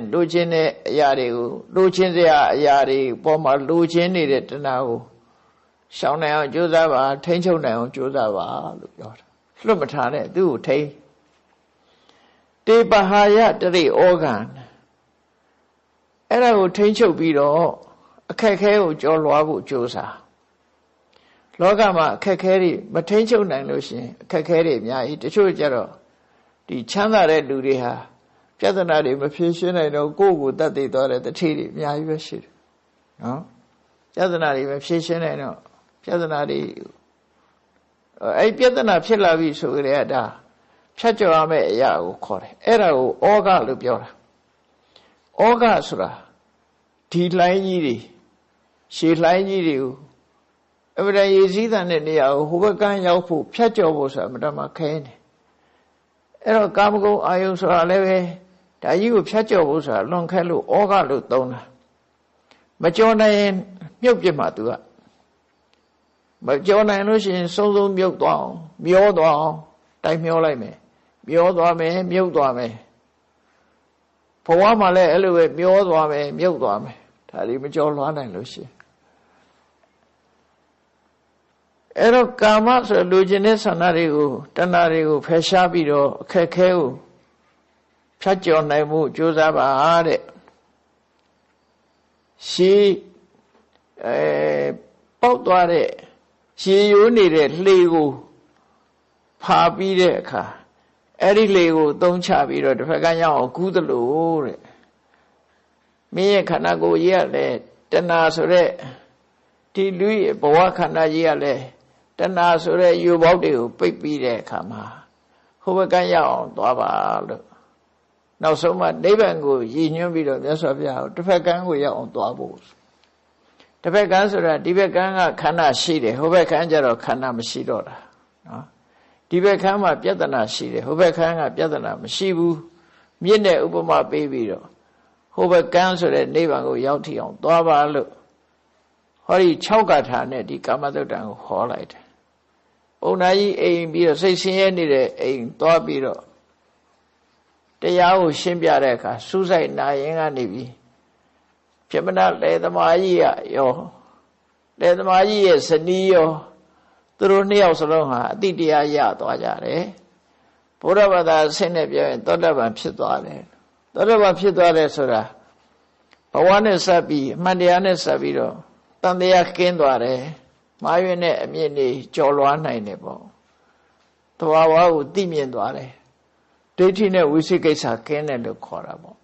တဲ့အရာတွေကိုလိုချင်စရာအရာတွေပေါ်မှာလိုချင်နေတဲ့တဏှာကိုရှောင်နိုင်အောင်ကြိုးစားပါထိန်းချုပ်နိုင်အောင်ကြိုးစားပါလို့ပြောတာလွတ်မထားနဲ့သူ့ကိုထိန်းတေပဟာယတရိဩဃံအဲ့ဒါကိုထိန်းချုပ်ပြီးတော့အခက်ခဲကိုကြော်လွှားဖို့ကြိုးစားလောကမှာအခက်ခဲတွေမထိန်းချုပ်နိုင်လို့ရှိရင်အခက်ခဲတွေအများကြီးတချို့ကြတော့ဒီချမ်းသာတဲ့လူတွေဟာပြဿနာတွေမဖြေရှင်းနိုင်တော့ကိုယ့်ကိုယ်တတ်သိသွားတဲ့တတိတွေအများကြီးပဲရှိတယ်နော်ပြဿနာတွေမဖြေရှင်းနိုင်တော့ပြဿနာတွေအဲ့ပြဿနာဖြစ်လာပြီဆိုကြတဲ့ဒါဖြတ်ကျော်ရမယ့်အရာကိုခေါ်တယ်အဲ့ဒါကိုဩဃလို့ပြောတာဩဃဆိုတာဒီလှိုင်းကြီးတွေရှည်လှိုင်းကြီးတွေကိုအမှန်တည်းရည်စည်းတဲ့နေရာကိုဟိုဘက်ကန်းရောက်ဖို့ဖြတ်ကျော်ဖို့ဆိုတာအမှန်တည်းခဲနေအဲ့တော့ကာမဂုဏ်အာယုဆိုတာလည်းပဲဒါကြီးကိုဖြတ်ကျော်ဖို့ဆိုတာလွန်ခဲလို့ဩဃလို့သုံးတာမကျော်နိုင်ရင်မြုပ်ပြမှာသူကမကျော်နိုင်လို့ရှိရင်စုံမြုပ်သွားအောင်မျောသွားအောင်တိုက်မျောလိုက်မယ်မျောသွားမယ်မြုပ်သွားမယ်ဘဝမှာလည်းအဲ့လိုပဲမျောသွားမယ်မြုပ်သွားမယ်ဒါဒီမကျော်လွှားနိုင်လို့ရှိရင်အဲ့တော့ကာမဆိုလူကျင်တဲ့ဆန္ဒတွေကိုတဏှာတွေကိုဖယ်ရှားပြီးတော့အခက်ခဲကိုဖြတ်ကျော်နိုင်မှုကြိုးစားပါတဲ့ရှေးပေါက်သွားတဲ့ရှည်ရိုးနေတဲ့လှေကိုဖာပြီးတဲ့အခါအဲ့ဒီလှေကိုသုံးချပြီးတော့တစ်ဖက်ကရောက်အောင်ကူးသလိုတဲ့မင်းရဲ့ခန္ဓာကိုယ်ကြီးကလည်းတဏှာဆိုတဲ့ဒီလူရဲ့ဘဝခန္ဓာကြီးကလည်းတဏှာဆိုတဲ့ယူပေါက်တွေကိုပိတ်ပြီးတဲ့အခါမှာဟိုဘက်ကရောက်အောင်သွားပါလို့နောက်ဆုံးမှနိဗ္ဗာန်ကိုရည်ညွှန်းပြီးတော့မြတ်စွာဘုရားတစ်ဖက်ကန်းကိုရောက်အောင်သွားဖို့တစ်ဖက်ကန်းဆိုတာဒီဘက်ကန်းကခန္ဓာရှိတယ်ဟိုဘက်ကန်းကျတော့ခန္ဓာမရှိတော့တာနော်ဒီဘက်ကန်းမှာပြဿနာရှိတယ်ဟိုဘက်ကန်းကပြဿနာမရှိဘူးမြင့်တဲ့ဥပမာပေးပြီးတော့ဟိုဘက်ကန်းဆိုတဲ့နိဗ္ဗာန်ကိုရောက်ထီအောင်သွားပါလို့ဟောဒီ6ကထာနဲ့ဒီကာမသုတ်တံကိုဟောလိုက်တယ်ပုံနာကြီးအိမ်ပြီးတော့စိတ်ဆင်းရဲနေတဲ့အိမ်သွားပြီးတော့တရားကိုရှင်းပြတဲ့အခါစူးစိုက်နာရင်ကနေပြီးပြမနာလေသမားကြီးရောလေသမားကြီးရဲ့ဇနီးရောသူတို့နှစ်ယောက်စလုံးဟာအတိတရားရသွားကြတယ်ဘုရားဘာသာဆင်းနေပြောရင်သောတပန်ဖြစ်သွားတယ်သောတပန်ဖြစ်သွားတယ်ဆိုတာဘဝနဲ့ဆက်ပြီးအမှန်တရားနဲ့ဆက်ပြီးတော့တန်တရားကင်းသွားတယ်မာရွင်နဲ့အမြင့်တွေကျော်လွှားနိုင်တယ်ပေါ့သဘာဝကိုသိမြင်သွားတယ်ဒိဋ္ဌိနဲ့ဝိသိကိစ္စကင်းတယ်လို့ခေါ်တာပေါ့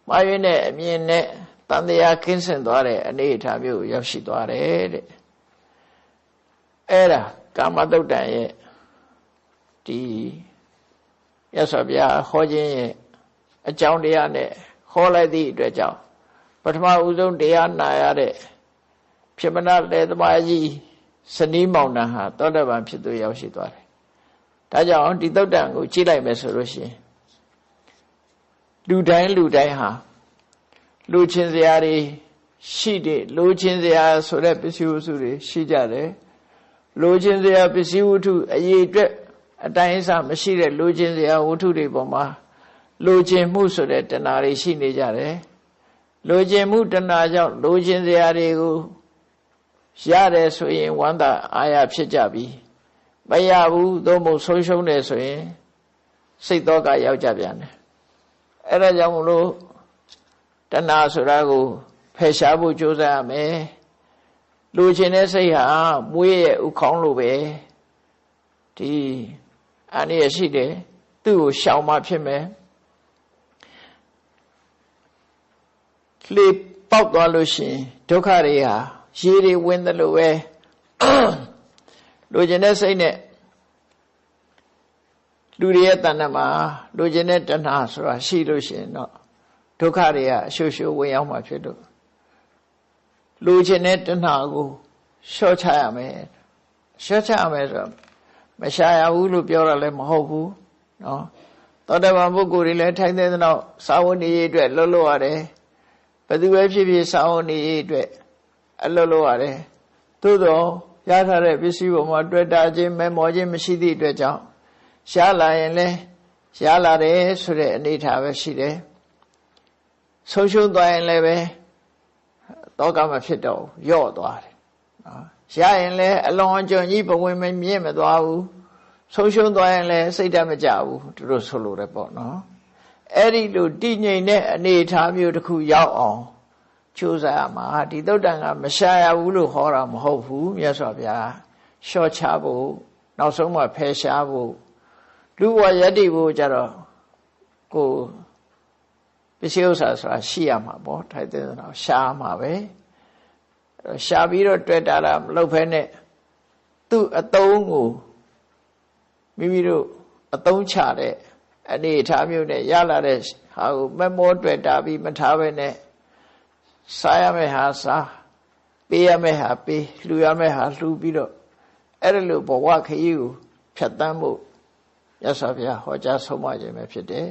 မာရွင်နဲ့အမြင့်နဲ့တန်တရားကင်းစင်သွားတဲ့အနေအထားမျိုးကိုရောက်ရှိသွားတယ်တဲ့အဲ့ဒါကာမတုတ်တန်ရဲ့ဒီရသော်ဗျာဟောခြင်းရဲ့အကြောင်းတရားနဲ့ဟောလိုက်သည့်အတွက်ကြောင့်ပထမဦးဆုံးတရားနာရတဲ့ဖြစ်မနာလေသမားကြီးဇနီးမောင်နှံဟာသောတပန်ဖြစ်သူရောက်ရှိသွားတယ်ဒါကြောင့်ဒီသုတ်တံကိုကြည့်လိုက်မယ်ဆိုလို့ရှိရင်လူတိုင်းဟာလူချင်းစရာတွေရှိတယ်လူချင်းစရာဆိုတဲ့ပစ္စည်းဝတ္ထုတွေရှိကြတယ်လူချင်းစရာပစ္စည်းဝတ္ထုအရေးအတွက်အတိုင်းအဆမရှိတဲ့လူချင်းစရာဝတ္ထုတွေပေါ်မှာလူချင်းမှုဆိုတဲ့တဏှာတွေရှိနေကြတယ်လူချင်းမှုတဏှာကြောင့်လူချင်းစရာတွေကိုရတယ်ဆိုရင်ဝမ်းသာအာရဖြစ်ကြပြီမရဘူးသို့မဟုတ်ဆုံးရှုံးတယ်ဆိုရင်စိတ်တော့ကရောက်ကြပြန်တယ်အဲ့ဒါကြောင့်မလို့တဏှာဆိုတာကိုဖယ်ရှားဖို့ကြိုးစားရမယ်လူချင်းတဲ့စိတ်ဟာမွေးရဲ့ဥခေါင်းလိုပဲဒီအနည်းရှိတယ်သူ့ကိုရှောင်မှဖြစ်မယ်လေပေါက်သွားလို့ရှိရင်ဒုက္ခတွေဟာရေတွေဝင်တယ်လို့ပဲလူကျင်တဲ့စိတ်နဲ့လူတွေရဲ့တဏ္ဍာမှာလူကျင်တဲ့တဏှာဆိုတာရှိလို့ရှိရင်တော့ဒုက္ခတွေကအရှုပ်ရှုပ်ဝင်ရောက်မှာဖြစ်လို့လူကျင်တဲ့တဏှာကိုလျှော့ချရမယ်လျှော့ချရမယ်ဆိုတော့မရှာရဘူးလို့ပြောတာလည်းမဟုတ်ဘူးနော်သ သောတပန်ပုဂ္ဂိုလ်တွေလည်းထိုင်တဲ့နောက်စာဝတ်နေရေးအတွက်လှုပ်လို့ရတယ်ဘယ်သူပဲဖြစ်ဖြစ်စာဝတ်နေရေးအတွက်အလှုပ်လို့ရတယ်သို့တော့ရထားတဲ့ပစ္စည်းပေါ်မှာတွေ့တာခြင်းမဲမောခြင်းမရှိသည့်အတွက်ကြောင့်ရှားလာရင်လည်းရှားလာတယ်ဆိုတဲ့အနေအထားပဲရှိတယ်ဆုံးရှုံးသွားရင်လည်းပဲတောကမဖြစ်တော့ရော့သွားတယ်နော်ရရင်လည်းအလွန်အကျွံကြီးဘဝင်မမြင့်မသွားဘူးဆုံးရှုံးသွားရင်လည်းစိတ်ဓာတ်မကြဘူးသူတို့ဆိုလိုတယ်ပေါ့နော်အဲ့ဒီလိုတည်ငြိမ်တဲ့အနေအထားမျိုးတစ်ခုရောက်အောင်ကြိုးစားရမှာဒီသုတ်တန်ကမရှာရဘူးလို့ဟောတာမဟုတ်ဘူးမြတ်စွာဘုရားလျှော့ချဖို့နောက်ဆုံးမှဖယ်ရှားဖို့လူဘဝယတ္တိဖို့ကြတော့ကိုပစ္စည်းဥစ္စာဆိုတာရှိရမှာပေါ့ထိုက်တဲ့တော့ရှားမှာပဲရှားပြီးတော့တွေ့တာလားမလုပ်ဖဲနဲ့သူ့အတုံးကိုမိမိတို့အတုံးချတဲ့အနေအထားမျိုးနဲ့ရလာတဲ့ဟာကိုမမောတွေ့တာပြီးမထားပဲနဲ့စားရမယ့်ဟာစားပေးရမယ့်ဟာပေးလှူရမယ့်ဟာလှူပြီးတော့အဲ့ဒါလိုဘဝခရီးကိုဖြတ်တန်းဖို့မြတ်စွာဘုရားဟောကြားဆုံးမခြင်းပဲဖြစ်တယ်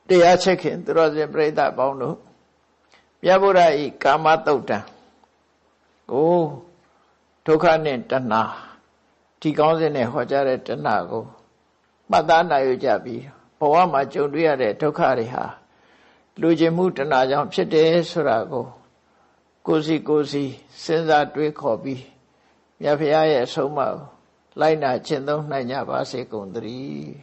တရားချက်ခင်သူတော်စင်ပြိဿပေါင်းတို့မြတ်ဗုဒ္ဓဤကာမတုတ်တံကိုဒုက္ခနဲ့တဏှာဒီကောင်းစဉ်နဲ့ဟောကြားတဲ့တဏှာကိုမှတ်သားနိုင်ကြပြီးဘဝမှာကြုံတွေ့ရတဲ့ဒုက္ခတွေဟာလူကျင်မှုတဏှာကြောင့်ဖြစ်တယ်ဆိုတာကိုကိုယ်စီစဉ်းစားတွေးခေါ်ပြီးမြတ်ဖရာရဲ့အဆုံးအမလိုက်နာကျင့်သုံးနိုင်ကြပါစေကုန်သတည်း